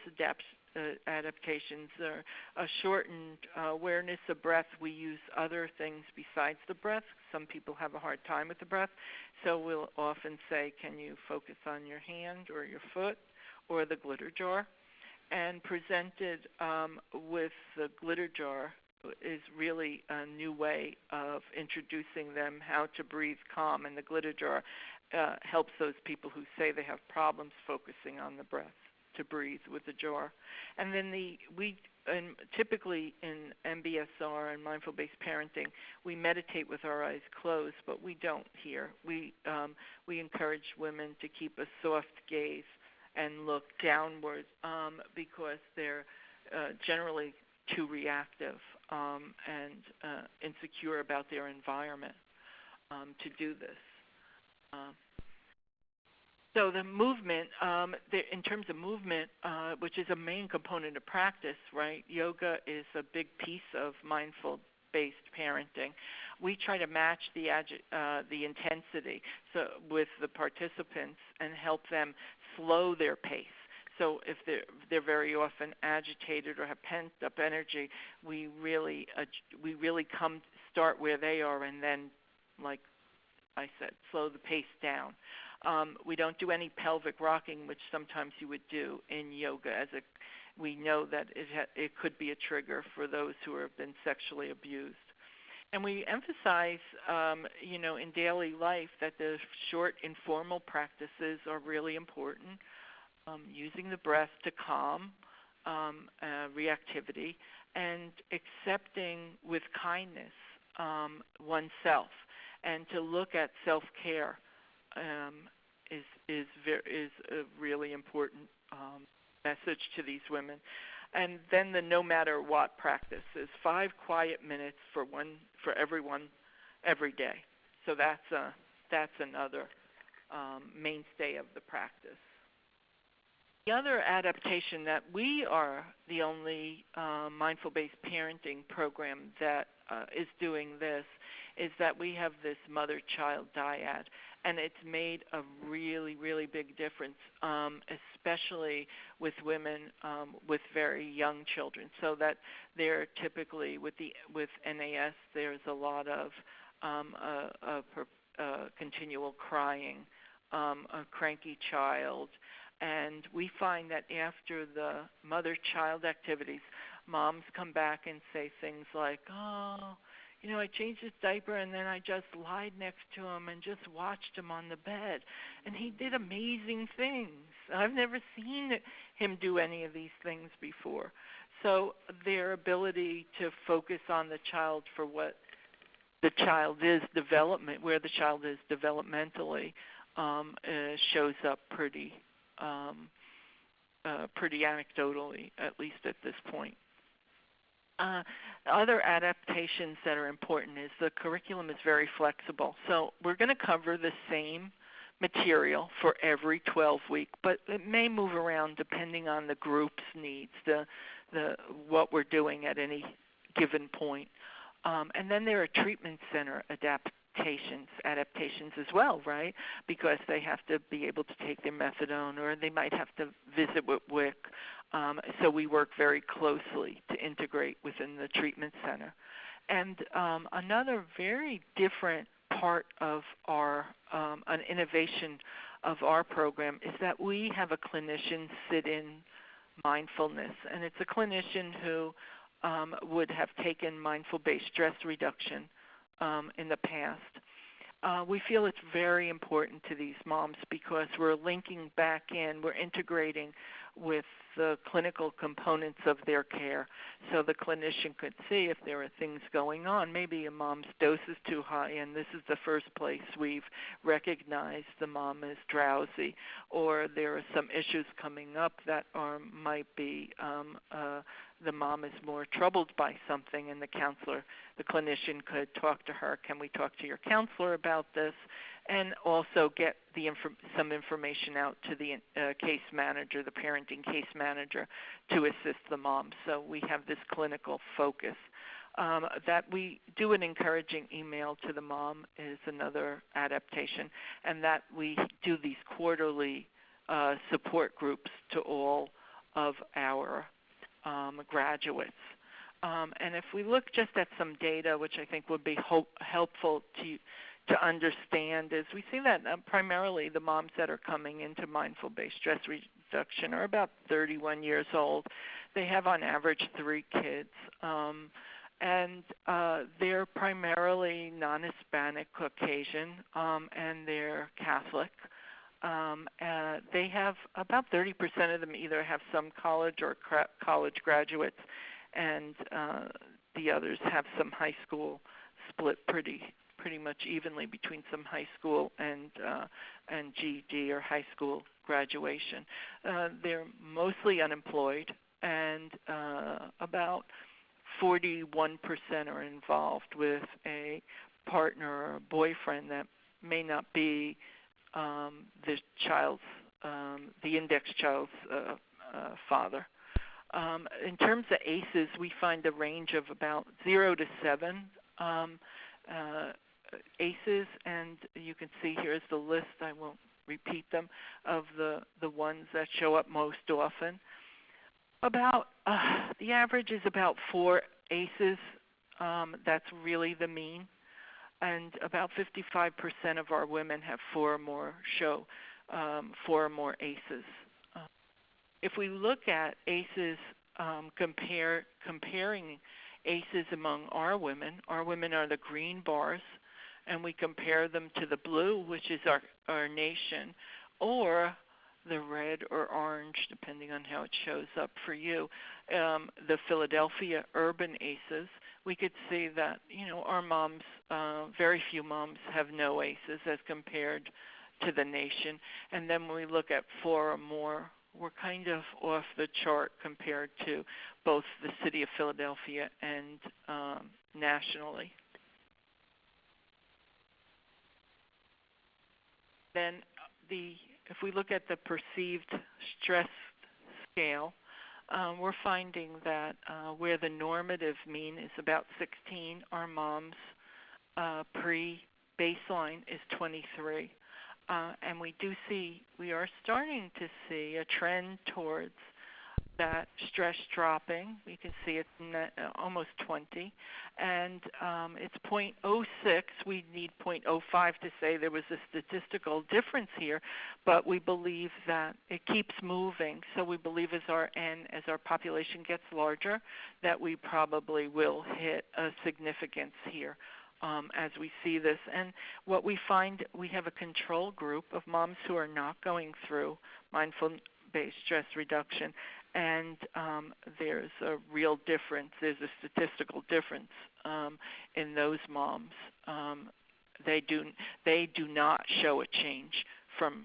adaptations are a shortened awareness of breath. We use other things besides the breath. Some people have a hard time with the breath, so we'll often say, can you focus on your hand or your foot or the glitter jar? And presented with the glitter jar is really a new way of introducing them how to breathe calm, and the glitter jar helps those people who say they have problems focusing on the breath to breathe with the jar. And then typically in MBSR and mindful-based parenting, we meditate with our eyes closed, but we don't here. We encourage women to keep a soft gaze and look downward because they're generally too reactive and insecure about their environment to do this. So the movement, in terms of movement, which is a main component of practice, right? Yoga is a big piece of mindful-based parenting. We try to match the intensity with the participants and help them slow their pace. So if they're very often agitated or have pent-up energy, we really start where they are and then, like I said, slow the pace down. We don't do any pelvic rocking, which sometimes you would do in yoga, we know that it could be a trigger for those who have been sexually abused. And we emphasize, in daily life that the short, informal practices are really important, using the breath to calm reactivity and accepting with kindness oneself, and to look at self-care is a really important message to these women. And then the no matter what practice is 5 quiet minutes for everyone every day. So that's another mainstay of the practice. The other adaptation that we are the only mindful-based parenting program that is doing this is that we have this mother-child dyad, and it's made a really, really big difference, especially with women with very young children. So that they're typically with NAS, there's a lot of continual crying, a cranky child, and we find that after the mother-child activities, moms come back and say things like, "Oh, I changed his diaper and then I just lied next to him and just watched him on the bed. And he did amazing things. I've never seen him do any of these things before." So their ability to focus on the child for what the child is where the child is developmentally, shows up pretty anecdotally, at least at this point. Other adaptations that are important is the curriculum is very flexible. So we're going to cover the same material for every 12-week, but it may move around depending on the group's needs, what we're doing at any given point. And then there are treatment center adaptations as well, right? Because they have to be able to take their methadone, or they might have to visit with WIC. So we work very closely to integrate within the treatment center. And another very different part of our an innovation of our program is that we have a clinician sit in mindfulness, and it's a clinician who would have taken mindful-based stress reduction in the past. We feel it's very important to these moms because we're linking back in, we're integrating with the clinical components of their care, so the clinician could see if there are things going on. Maybe a mom's dose is too high, and this is the first place we've recognized the mom is drowsy, or there are some issues coming up that might be the mom is more troubled by something, and the clinician could talk to her. Can we talk to your counselor about this? And also get some information out to the case manager, the parenting case manager, to assist the mom. So we have this clinical focus. That we do an encouraging email to the mom is another adaptation, and that we do these quarterly support groups to all of our graduates. And if we look just at some data, which I think would be helpful to understand, is we see that primarily the moms that are coming into mindful-based stress reduction are about 31 years old. They have on average 3 kids, and they're primarily non-Hispanic, Caucasian, and they're Catholic. They have about 30% of them either have some college or college graduates, and the others have some high school, split pretty much evenly between some high school and GED or high school graduation. They're mostly unemployed, and about 41% are involved with a partner or a boyfriend that may not be the index child's father. In terms of ACEs, we find a range of about 0 to 7 ACEs, and you can see here's the list. I won't repeat them, of the ones that show up most often. About the average is about 4 ACEs. That's really the mean, and about 55% of our women have 4 or more ACEs. If we look at ACEs, comparing ACEs among our women are the green bars, and we compare them to the blue, which is our nation, or the red or orange, depending on how it shows up for you, the Philadelphia urban ACEs. We could see that, our moms, very few moms have no ACEs as compared to the nation. And then when we look at 4 or more, we're kind of off the chart compared to both the city of Philadelphia and nationally. Then if we look at the perceived stress scale, we're finding that where the normative mean is about 16, our mom's pre-baseline is 23. And we are starting to see a trend towards that stress dropping. We can see it's almost 20, and it's 0.06. We need 0.05 to say there was a statistical difference here, but we believe that it keeps moving. So we believe as our population gets larger, that we probably will hit a significance here. As we see this. And what we find, we have a control group of moms who are not going through mindful-based stress reduction, and there's a real difference. There's a statistical difference in those moms. They do not show a change from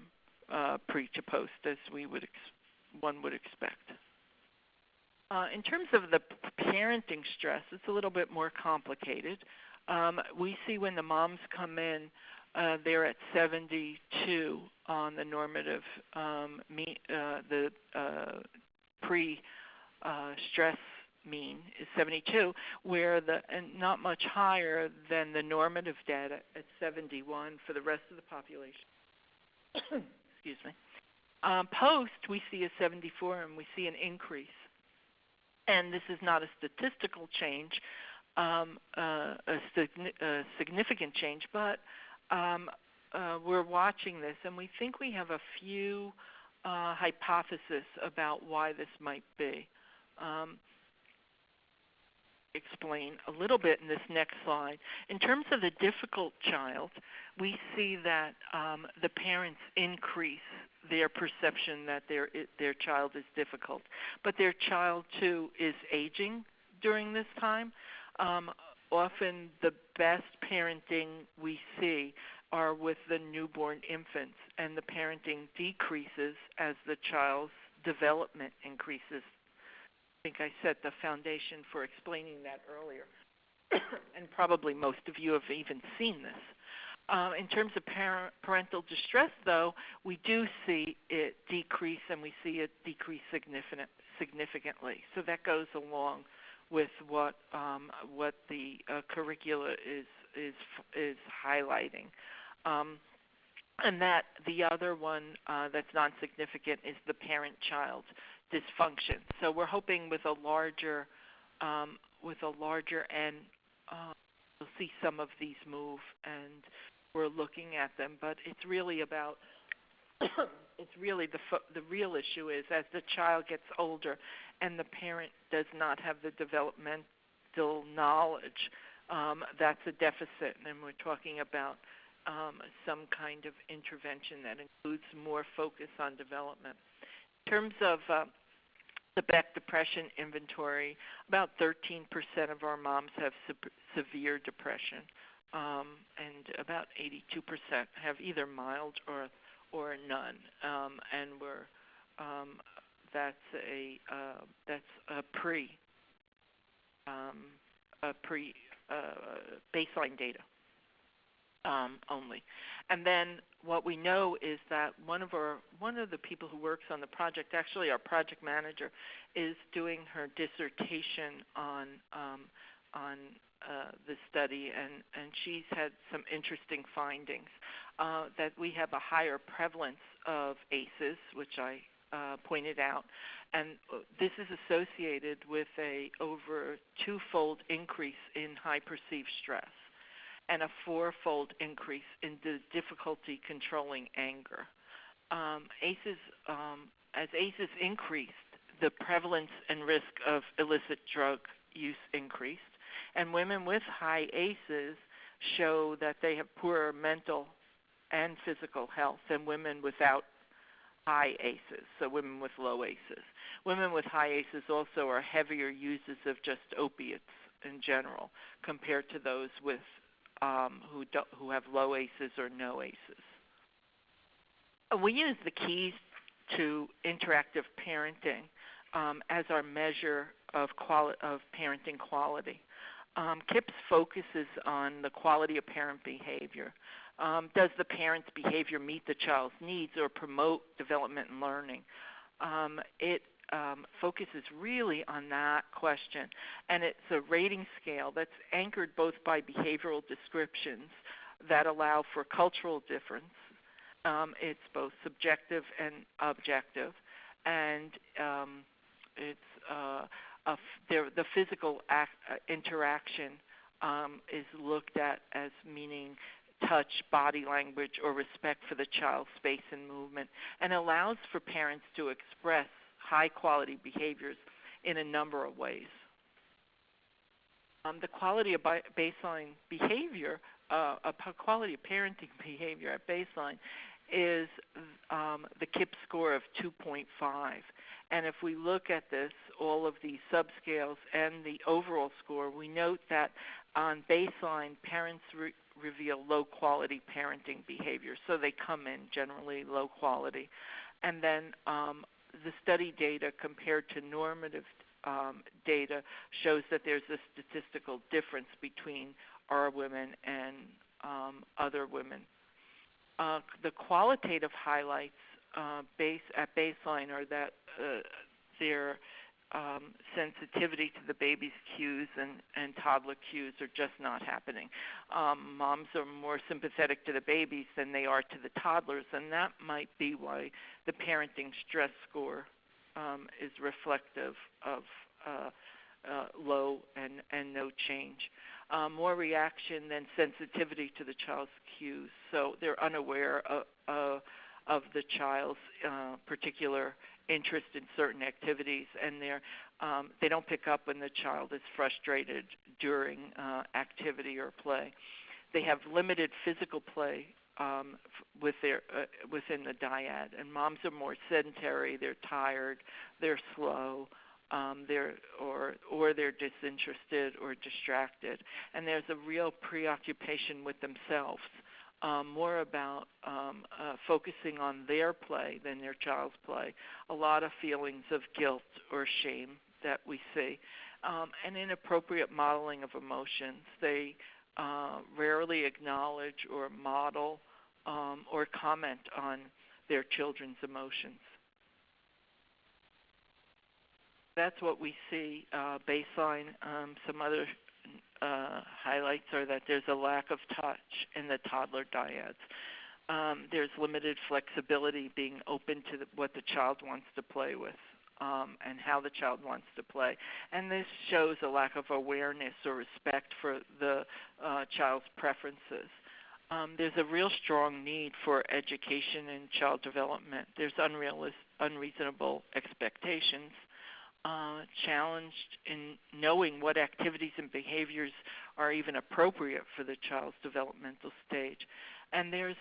pre to post, as one would expect. In terms of the parenting stress, it's a little bit more complicated. We see when the moms come in, they're at 72 on the normative, the pre-stress mean is 72, and not much higher than the normative data at 71 for the rest of the population. Excuse me. Post, we see a 74, and we see an increase. And this is not a statistical change, a significant change, but we're watching this, and we think we have a few hypotheses about why this might be. Explain a little bit in this next slide. In terms of the difficult child, we see that the parents increase their perception that their child is difficult, but their child too is aging during this time. Often the best parenting we see are with the newborn infants, and the parenting decreases as the child's development increases. I think I set the foundation for explaining that earlier, and probably most of you have even seen this. In terms of parental distress, though, we do see it decrease, and we see it decrease significantly. So that goes along with what the curricula is highlighting. And that the other one that's non-significant is the parent-child dysfunction. So we're hoping with a larger N, we'll see some of these move, and we're looking at them. But it's really about it's really the real issue is as the child gets older and the parent does not have the developmental knowledge, that's a deficit, and we're talking about some kind of intervention that includes more focus on development. In terms of the Beck Depression Inventory, about 13% of our moms have severe depression, and about 82% have either mild or none. And that's a pre baseline data. Only. And then what we know is that one of the people who works on the project, actually our project manager, is doing her dissertation on the study, and she's had some interesting findings, that we have a higher prevalence of ACEs, which I pointed out, and this is associated with a over twofold increase in high perceived stress, and a fourfold increase in the difficulty controlling anger. As ACEs increased, the prevalence and risk of illicit drug use increased, and women with high ACEs show that they have poorer mental and physical health than women without high ACEs, so women with low ACEs. Women with high ACEs also are heavier users of just opiates in general compared to those with who have low ACEs or no ACEs. We use the keys to interactive parenting as our measure of parenting quality. KIPS focuses on the quality of parent behavior. Does the parent's behavior meet the child's needs or promote development and learning? It focuses really on that question, and it's a rating scale that's anchored both by behavioral descriptions that allow for cultural difference. It's both subjective and objective, and the physical interaction is looked at as meaning touch, body language, or respect for the child's space and movement, and allows for parents to express high-quality behaviors in a number of ways. The quality of baseline behavior, quality of parenting behavior at baseline is the KIPS score of 2.5. And if we look at this, all of the subscales and the overall score, we note that on baseline, parents reveal low-quality parenting behavior. So they come in generally low quality. And then the study data compared to normative data shows that there's a statistical difference between our women and other women. The qualitative highlights at baseline are that their sensitivity to the baby's cues and toddler cues are just not happening. Moms are more sympathetic to the babies than they are to the toddlers, and that might be why the parenting stress score is reflective of low and no change. more reaction than sensitivity to the child's cues. So they're unaware of the child's particular interest in certain activities, and they don't pick up when the child is frustrated during activity or play. They have limited physical play within the dyad, and moms are more sedentary. They're tired. They're slow. They're disinterested or distracted, and there's a real preoccupation with themselves, more about focusing on their play than their child's play. A lot of feelings of guilt or shame that we see, and inappropriate modeling of emotions. They rarely acknowledge or model or comment on their children's emotions. That's what we see. Baseline, some other highlights are that there's a lack of touch in the toddler dyads. There's limited flexibility, being open to what the child wants to play with and how the child wants to play. And this shows a lack of awareness or respect for the child's preferences. There's a real strong need for education in child development. There's unreasonable expectations. Challenged in knowing what activities and behaviors are even appropriate for the child's developmental stage. And there's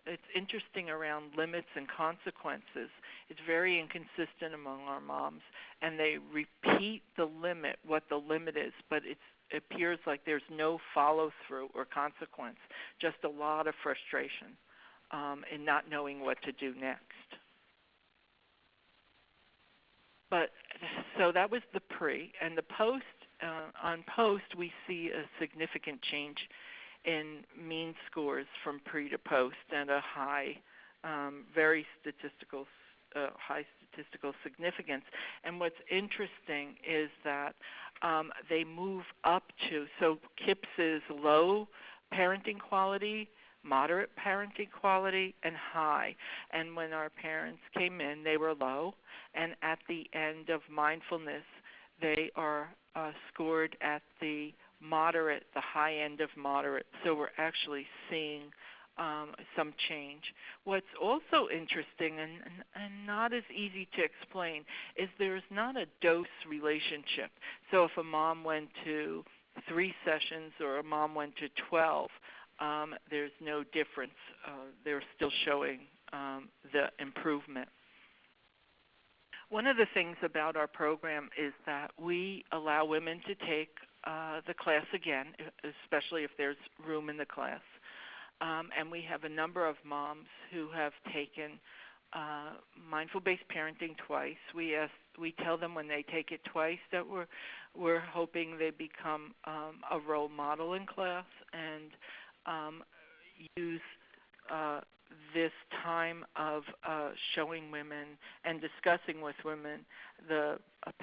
it's interesting around limits and consequences. It's very inconsistent among our moms, and they repeat the limit, what the limit is, but it appears like there's no follow-through or consequence, just a lot of frustration in not knowing what to do next. But so that was the pre, and the post. On post, we see a significant change in mean scores from pre to post, and a high, very high statistical significance. And what's interesting is that they move up to, so KIPS is low parenting quality, moderate parenting quality, and high. And when our parents came in, they were low. And at the end of mindfulness, they are scored at the moderate, the high end of moderate. So we're actually seeing some change. What's also interesting and not as easy to explain is there's not a dose relationship. So if a mom went to 3 sessions or a mom went to 12, there's no difference. They're still showing the improvement. One of the things about our program is that we allow women to take the class again, especially if there's room in the class. And we have a number of moms who have taken mindful-based parenting twice. We tell them when they take it twice that we're hoping they become a role model in class and use this time of showing women and discussing with women the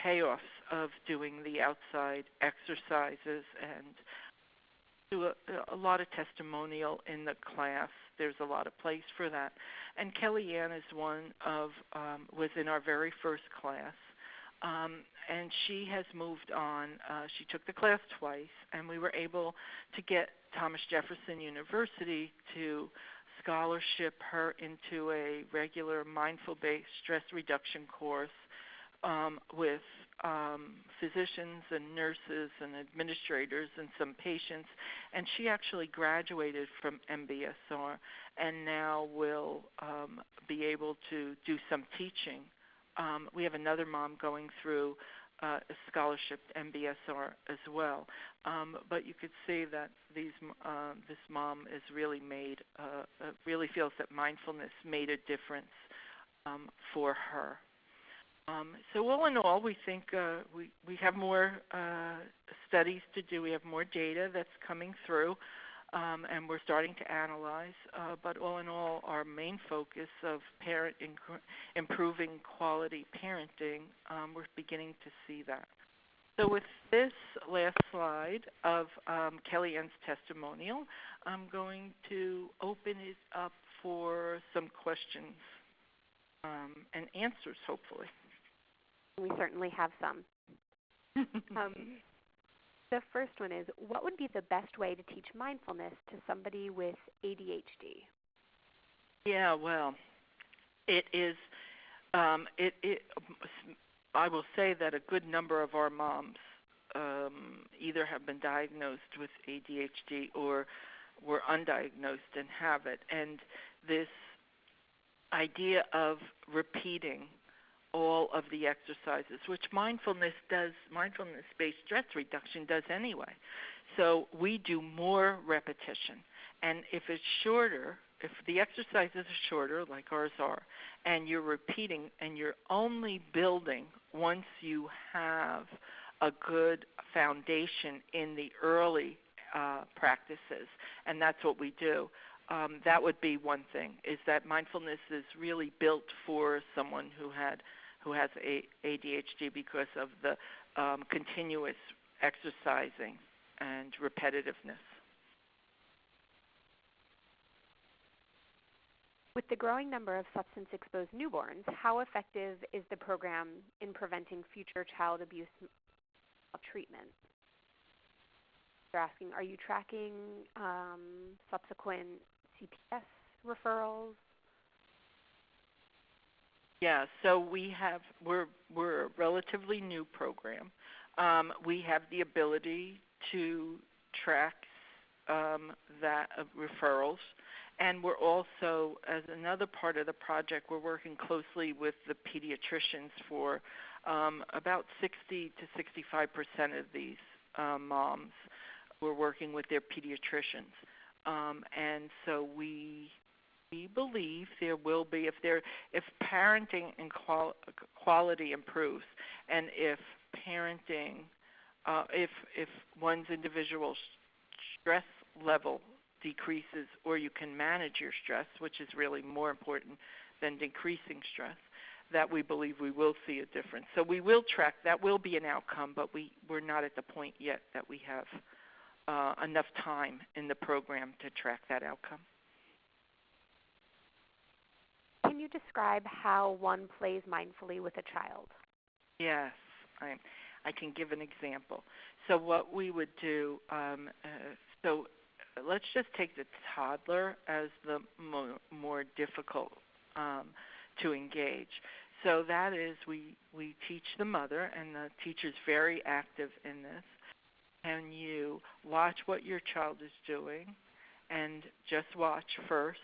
payoffs of doing the outside exercises, and do a lot of testimonial in the class. There's a lot of place for that. And Kellyanne is one of, was in our very first class, and she has moved on. She took the class twice, and we were able to get Thomas Jefferson University to scholarship her into a regular mindful-based stress reduction course with physicians and nurses and administrators and some patients. And she actually graduated from MBSR and now will be able to do some teaching. We have another mom going through a scholarship to MBSR as well. But you could see that this mom is really really feels that mindfulness made a difference for her. So all in all, we think we have more studies to do. We have more data that's coming through, and we're starting to analyze. But all in all, our main focus of improving quality parenting, we're beginning to see that. So with this last slide of Kellyanne's testimonial, I'm going to open it up for some questions and answers, hopefully. We certainly have some. The first one is, what would be the best way to teach mindfulness to somebody with ADHD? Yeah, well, it is. It. I will say that a good number of our moms either have been diagnosed with ADHD or were undiagnosed and have it. And this idea of repeating all of the exercises, which mindfulness-based stress reduction does anyway. So we do more repetition. And if it's shorter, if the exercises are shorter, like ours are, and you're repeating and you're only building once you have a good foundation in the early practices, and that's what we do, that would be one thing, is that mindfulness is really built for someone who has ADHD because of the continuous exercising and repetitiveness. With the growing number of substance-exposed newborns, how effective is the program in preventing future child abuse treatment? They're asking, are you tracking subsequent CPS referrals? Yeah, so we're a relatively new program. We have the ability to track that referrals, and we're also, as another part of the project, we're working closely with the pediatricians for about 60 to 65% of these moms. We're working with their pediatricians, and so we believe there will be, if parenting and quality improves, and if parenting, if one's individual stress level decreases, or you can manage your stress, which is really more important than decreasing stress, that we believe we will see a difference. So we will track, that will be an outcome, but we're not at the point yet that we have enough time in the program to track that outcome. Can you describe how one plays mindfully with a child? Yes, I can give an example. So what we would do, so let's just take the toddler as the more difficult to engage. So that is, we teach the mother, and the teacher's very active in this, and you watch what your child is doing, and just watch first,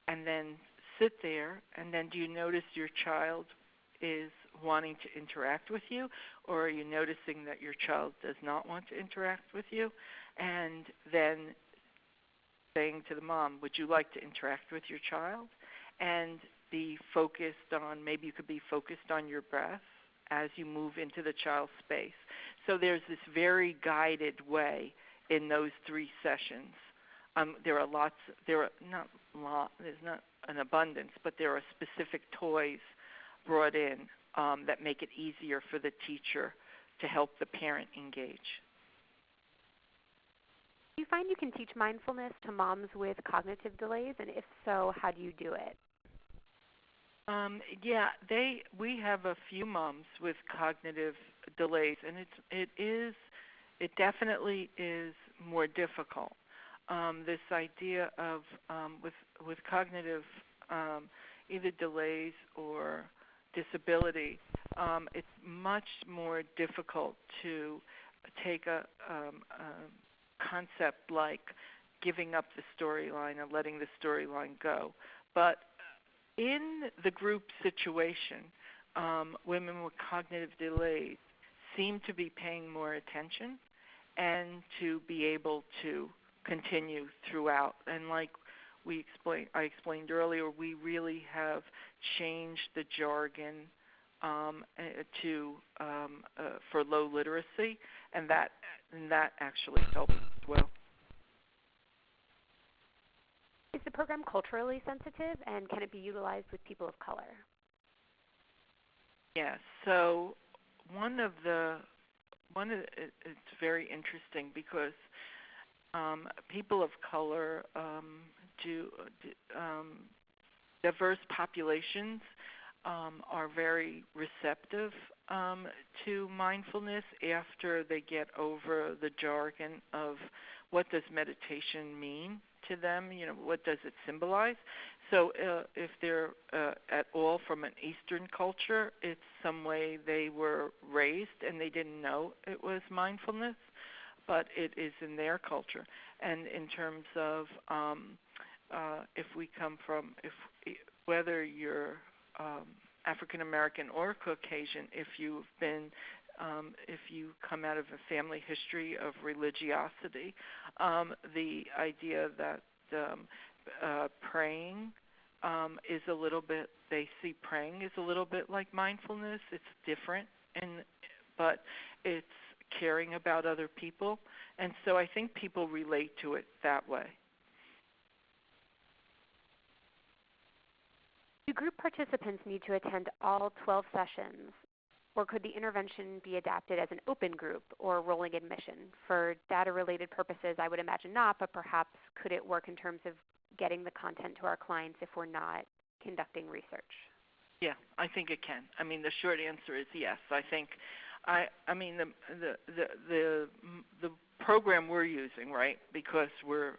and then sit there, and then do you notice your child is wanting to interact with you, or are you noticing that your child does not want to interact with you? And then saying to the mom, would you like to interact with your child? And be focused on, maybe you could be focused on your breath as you move into the child's space. So there's this very guided way in those 3 sessions. There's not an abundance, but there are specific toys brought in that make it easier for the teacher to help the parent engage. Do you find you can teach mindfulness to moms with cognitive delays, and if so, how do you do it? We have a few moms with cognitive delays, and it definitely is more difficult. This idea of with cognitive either delays or disability, it's much more difficult to take a concept like giving up the storyline and letting the storyline go. But in the group situation, women with cognitive delays seem to be paying more attention and to be able to continue throughout. And like I explained earlier, we really have changed the jargon for low literacy, and that actually helps as well. Is the program culturally sensitive, and can it be utilized with people of color? Yes. So it's very interesting because people of color diverse populations are very receptive to mindfulness after they get over the jargon of what does meditation mean to them, what does it symbolize. So if they're at all from an Eastern culture, it's some way they were raised and they didn't know it was mindfulness, but it is in their culture. And in terms of if we come from, whether you're African American or Caucasian, if you've been, if you come out of a family history of religiosity, the idea that praying is a little bit, they see praying is a little bit like mindfulness. It's different, but it's caring about other people. And so I think people relate to it that way. Do group participants need to attend all 12 sessions, or could the intervention be adapted as an open group or rolling admission? For data-related purposes, I would imagine not, but perhaps could it work in terms of getting the content to our clients if we're not conducting research? Yeah, I think it can. I mean, the short answer is yes. I think, I mean, the program we're using, right? Because we're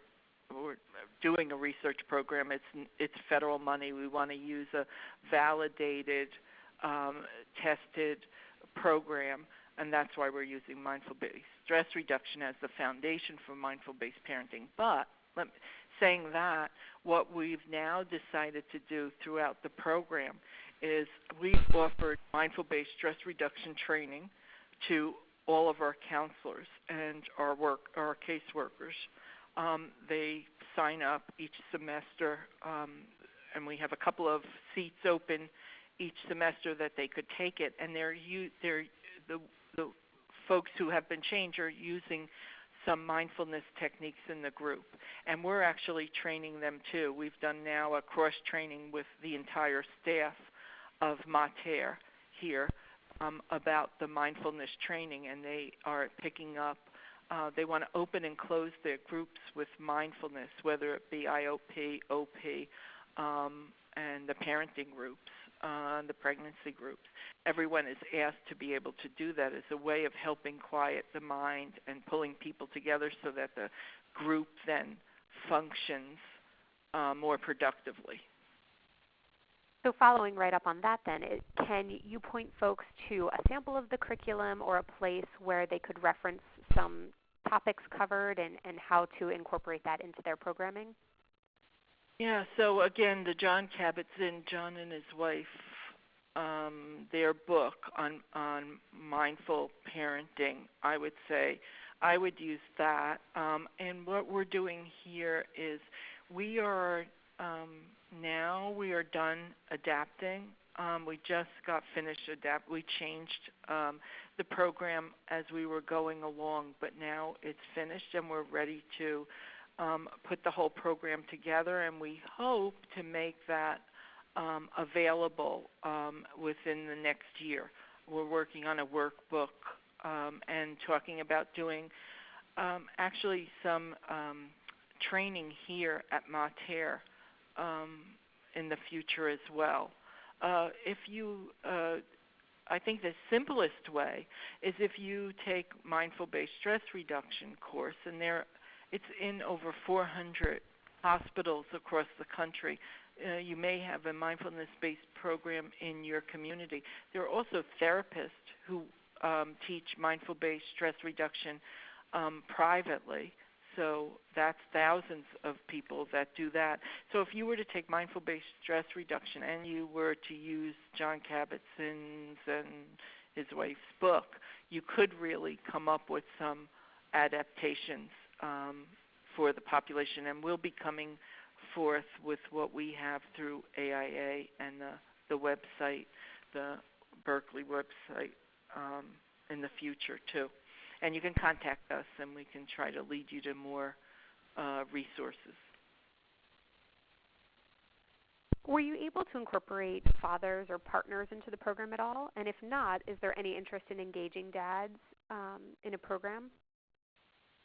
doing a research program. It's federal money. We want to use a validated, tested program, and that's why we're using mindful-based stress reduction as the foundation for mindful-based parenting. But saying that, what we've now decided to do throughout the program is we've offered mindful-based stress reduction training to all of our counselors and our caseworkers. They sign up each semester, and we have a couple of seats open each semester that they could take it. And the folks who have been changed are using some mindfulness techniques in the group, and we're actually training them too. We've done now a cross-training with the entire staff of Mater here about the mindfulness training, and they are picking up. They want to open and close their groups with mindfulness, whether it be IOP, OP, and the parenting groups, the pregnancy groups. Everyone is asked to be able to do that as a way of helping quiet the mind and pulling people together so that the group then functions more productively. So following right up on that then, can you point folks to a sample of the curriculum or a place where they could reference some topics covered and how to incorporate that into their programming? Yeah, so again, the John Kabat-Zinn, John and his wife, their book on mindful parenting, I would say, I would use that. And what we're doing here is we are done adapting. We just got finished we changed the program as we were going along, but now it's finished and we're ready to put the whole program together, and we hope to make that available within the next year. We're working on a workbook and talking about doing actually some training here at Mater in the future as well. I think the simplest way is if you take mindful-based stress reduction course, and it's in over 400 hospitals across the country. You may have a mindfulness-based program in your community. There are also therapists who teach mindful-based stress reduction privately. So that's thousands of people that do that. So if you were to take mindful-based stress reduction and you were to use John Kabat-Zinn's and his wife's book, you could really come up with some adaptations for the population. And we'll be coming forth with what we have through AIA and the website, the Berkeley website, in the future too. And you can contact us, and we can try to lead you to more resources. Were you able to incorporate fathers or partners into the program at all? And if not, is there any interest in engaging dads in a program?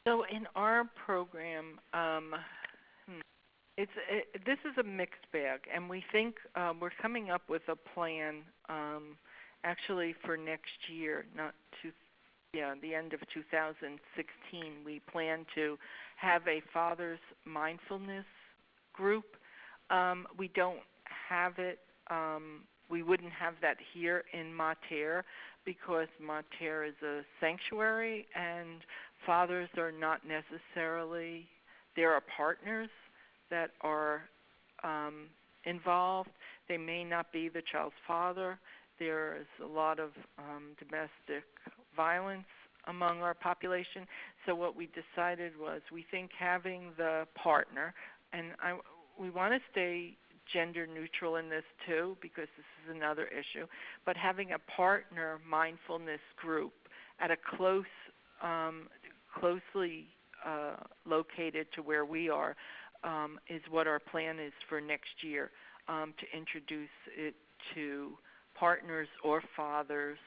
So in our program, this is a mixed bag, and we think we're coming up with a plan, actually for next year, not to, yeah, the end of 2016, we plan to have a Father's Mindfulness group. We don't have it. We wouldn't have that here in Mater because Mater is a sanctuary and fathers are not necessarily, there are partners that are involved. They may not be the child's father. There is a lot of domestic violence among our population. So what we decided was we think having the partner, and we want to stay gender neutral in this too because this is another issue, but having a partner mindfulness group at a closely located to where we are is what our plan is for next year, to introduce it to partners or fathers.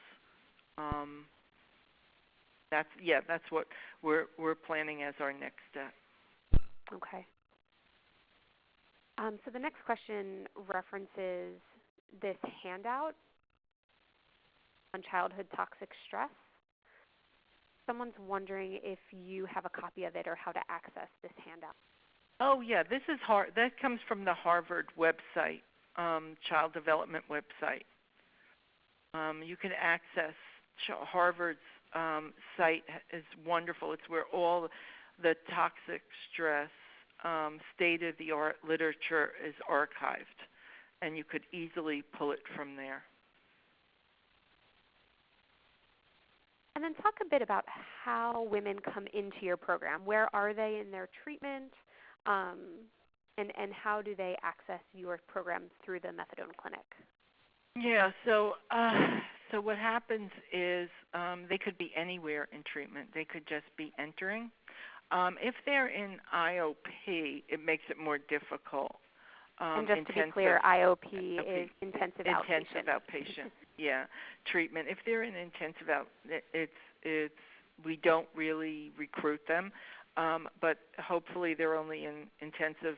That's what we're planning as our next step. Okay. So the next question references this handout on childhood toxic stress. Someone's wondering if you have a copy of it or how to access this handout. Oh yeah, this is that comes from the Harvard website, child development website. You can access Harvard's site is wonderful. It's where all the toxic stress state-of-the-art literature is archived, and you could easily pull it from there. And then talk a bit about how women come into your program. Where are they in their treatment, and how do they access your program through the methadone clinic? Yeah, so what happens is they could be anywhere in treatment. They could just be entering. If they're in IOP, it makes it more difficult. And just to be clear, IOP is intensive outpatient. Intensive outpatient, yeah, treatment. If they're in intensive we don't really recruit them, but hopefully they're only in intensive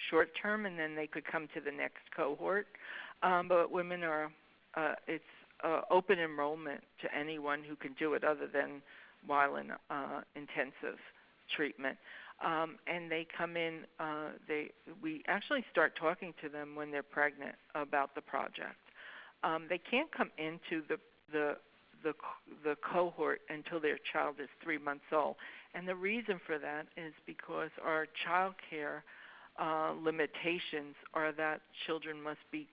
short term, and then they could come to the next cohort. But women are, it's open enrollment to anyone who can do it other than while in intensive treatment. And they come in, we actually start talking to them when they're pregnant about the project. They can't come into the cohort until their child is 3 months old. And the reason for that is because our child care limitations are that children must be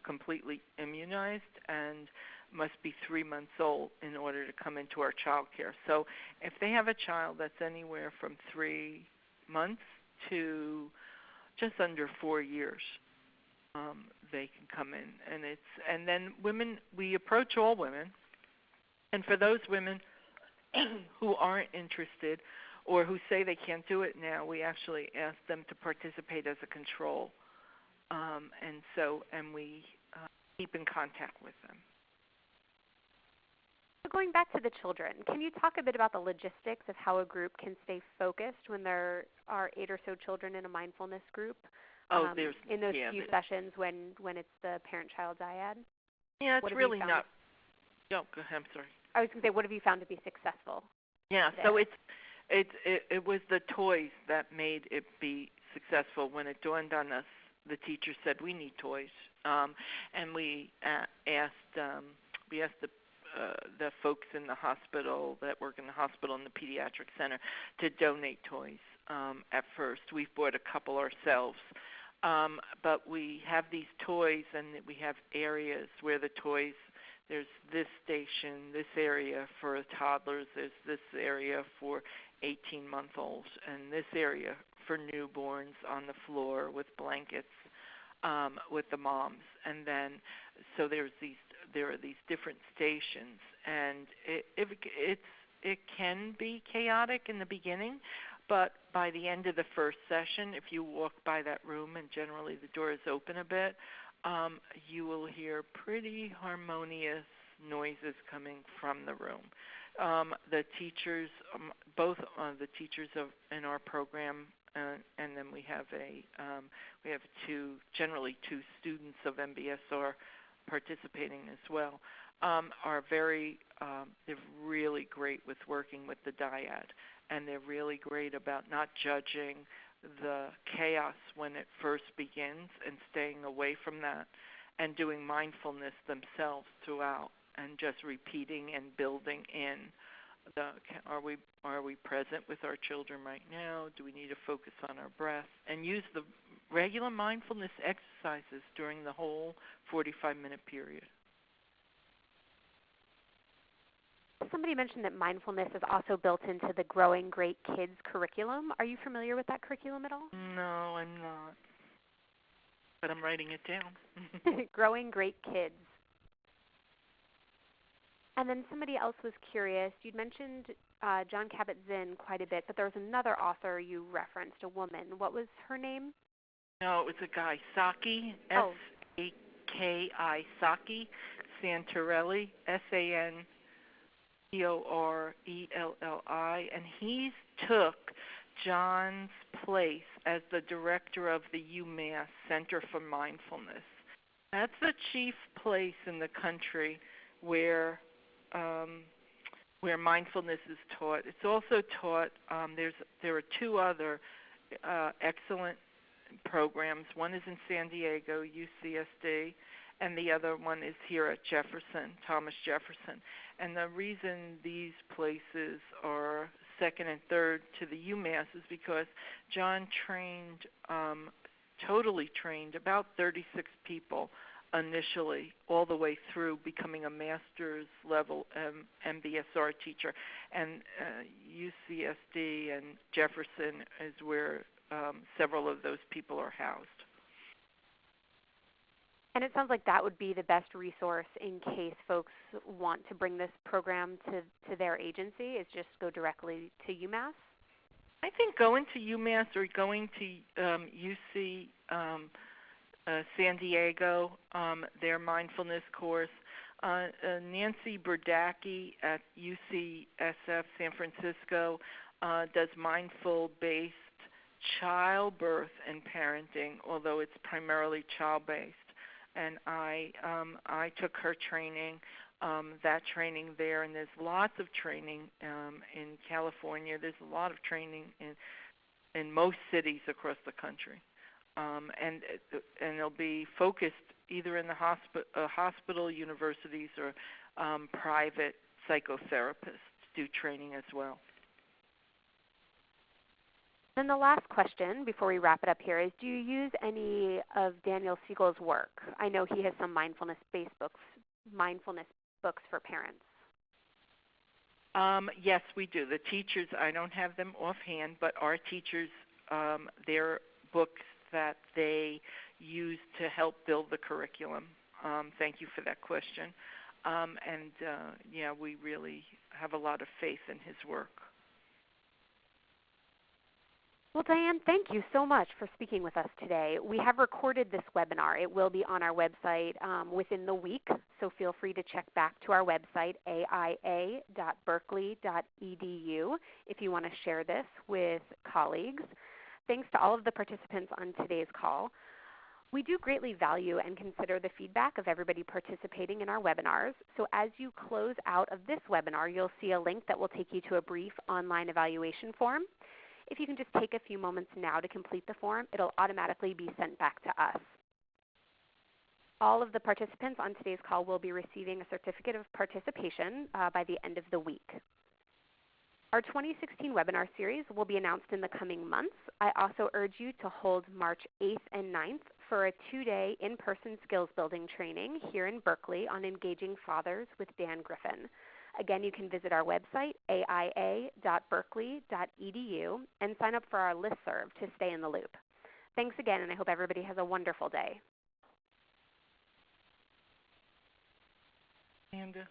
completely immunized and must be 3 months old in order to come into our child care. So if they have a child that's anywhere from 3 months to just under 4 years, they can come in. And then women, we approach all women. And for those women who aren't interested or who say they can't do it now, we actually ask them to participate as a control. And we keep in contact with them. So going back to the children, can you talk a bit about the logistics of how a group can stay focused when there are 8 or so children in a mindfulness group? In those few sessions when it's the parent-child dyad? Yeah, it's really not. No, go ahead. I'm sorry. I was going to say, what have you found to be successful? Yeah, so it was the toys that made it be successful. When it dawned on us, the teacher said we need toys, and we asked the folks in the hospital that work in the hospital and the pediatric center to donate toys. At first, we've bought a couple ourselves, but we have these toys, and we have areas where the toys. There's this station, this area for toddlers. There's this area for 18-month-olds, and this area for newborns on the floor with blankets with the moms. And then so there are these different stations, and it can be chaotic in the beginning, but by the end of the first session, if you walk by that room, and generally the door is open a bit, you will hear pretty harmonious noises coming from the room. The teachers, both the teachers in our program, and then we have generally two students of MBSR participating as well. are very, they're really great with working with the dyad, and they're really great about not judging the chaos when it first begins and staying away from that and doing mindfulness themselves throughout and just repeating and building in the, are we present with our children right now? Do we need to focus on our breath? And use the regular mindfulness exercises during the whole 45-minute period. Somebody mentioned that mindfulness is also built into the Growing Great Kids curriculum. Are you familiar with that curriculum at all? No, I'm not. But I'm writing it down. Growing Great Kids. And then somebody else was curious. You'd mentioned Jon Kabat-Zinn quite a bit, but there was another author you referenced, a woman. What was her name? No, it was a guy, Saki, S-A-K-I, Saki Santorelli, Santorelli, and he took John's place as the director of the UMass Center for Mindfulness. That's the chief place in the country where mindfulness is taught. It's also taught. There are two other excellent programs. One is in San Diego, UCSD, and the other one is here at Jefferson, Thomas Jefferson. And the reason these places are second and third to the UMass is because John totally trained about 36 people initially, all the way through becoming a master's level MBSR teacher. And UCSD and Jefferson is where several of those people are housed. And it sounds like that would be the best resource in case folks want to bring this program to their agency, is just go directly to UMass? I think going to UMass or going to UC San Diego, their mindfulness course. Nancy Burdacki at UCSF San Francisco does mindful-based childbirth and parenting, although it's primarily child-based. And I took her training, that training there, and there's lots of training in California. There's a lot of training in most cities across the country. And it'll be focused either in the hospital, universities, or private psychotherapists do training as well. Then the last question before we wrap it up here is, do you use any of Daniel Siegel's work? I know he has some mindfulness-based books, mindfulness books for parents. Yes, we do. The teachers, I don't have them offhand, but our teachers, their books that they use to help build the curriculum. Thank you for that question. Yeah, we really have a lot of faith in his work. Well, Diane, thank you so much for speaking with us today. We have recorded this webinar. It will be on our website within the week, so feel free to check back to our website, aia.berkeley.edu, if you want to share this with colleagues. Thanks to all of the participants on today's call. We do greatly value and consider the feedback of everybody participating in our webinars. So as you close out of this webinar, you'll see a link that will take you to a brief online evaluation form. If you can just take a few moments now to complete the form, it'll automatically be sent back to us. All of the participants on today's call will be receiving a certificate of participation by the end of the week. Our 2016 webinar series will be announced in the coming months. I also urge you to hold March 8th and 9th for a 2-day in-person skills building training here in Berkeley on engaging fathers with Dan Griffin. Again, you can visit our website, aia.berkeley.edu, and sign up for our listserv to stay in the loop. Thanks again, and I hope everybody has a wonderful day. Amanda.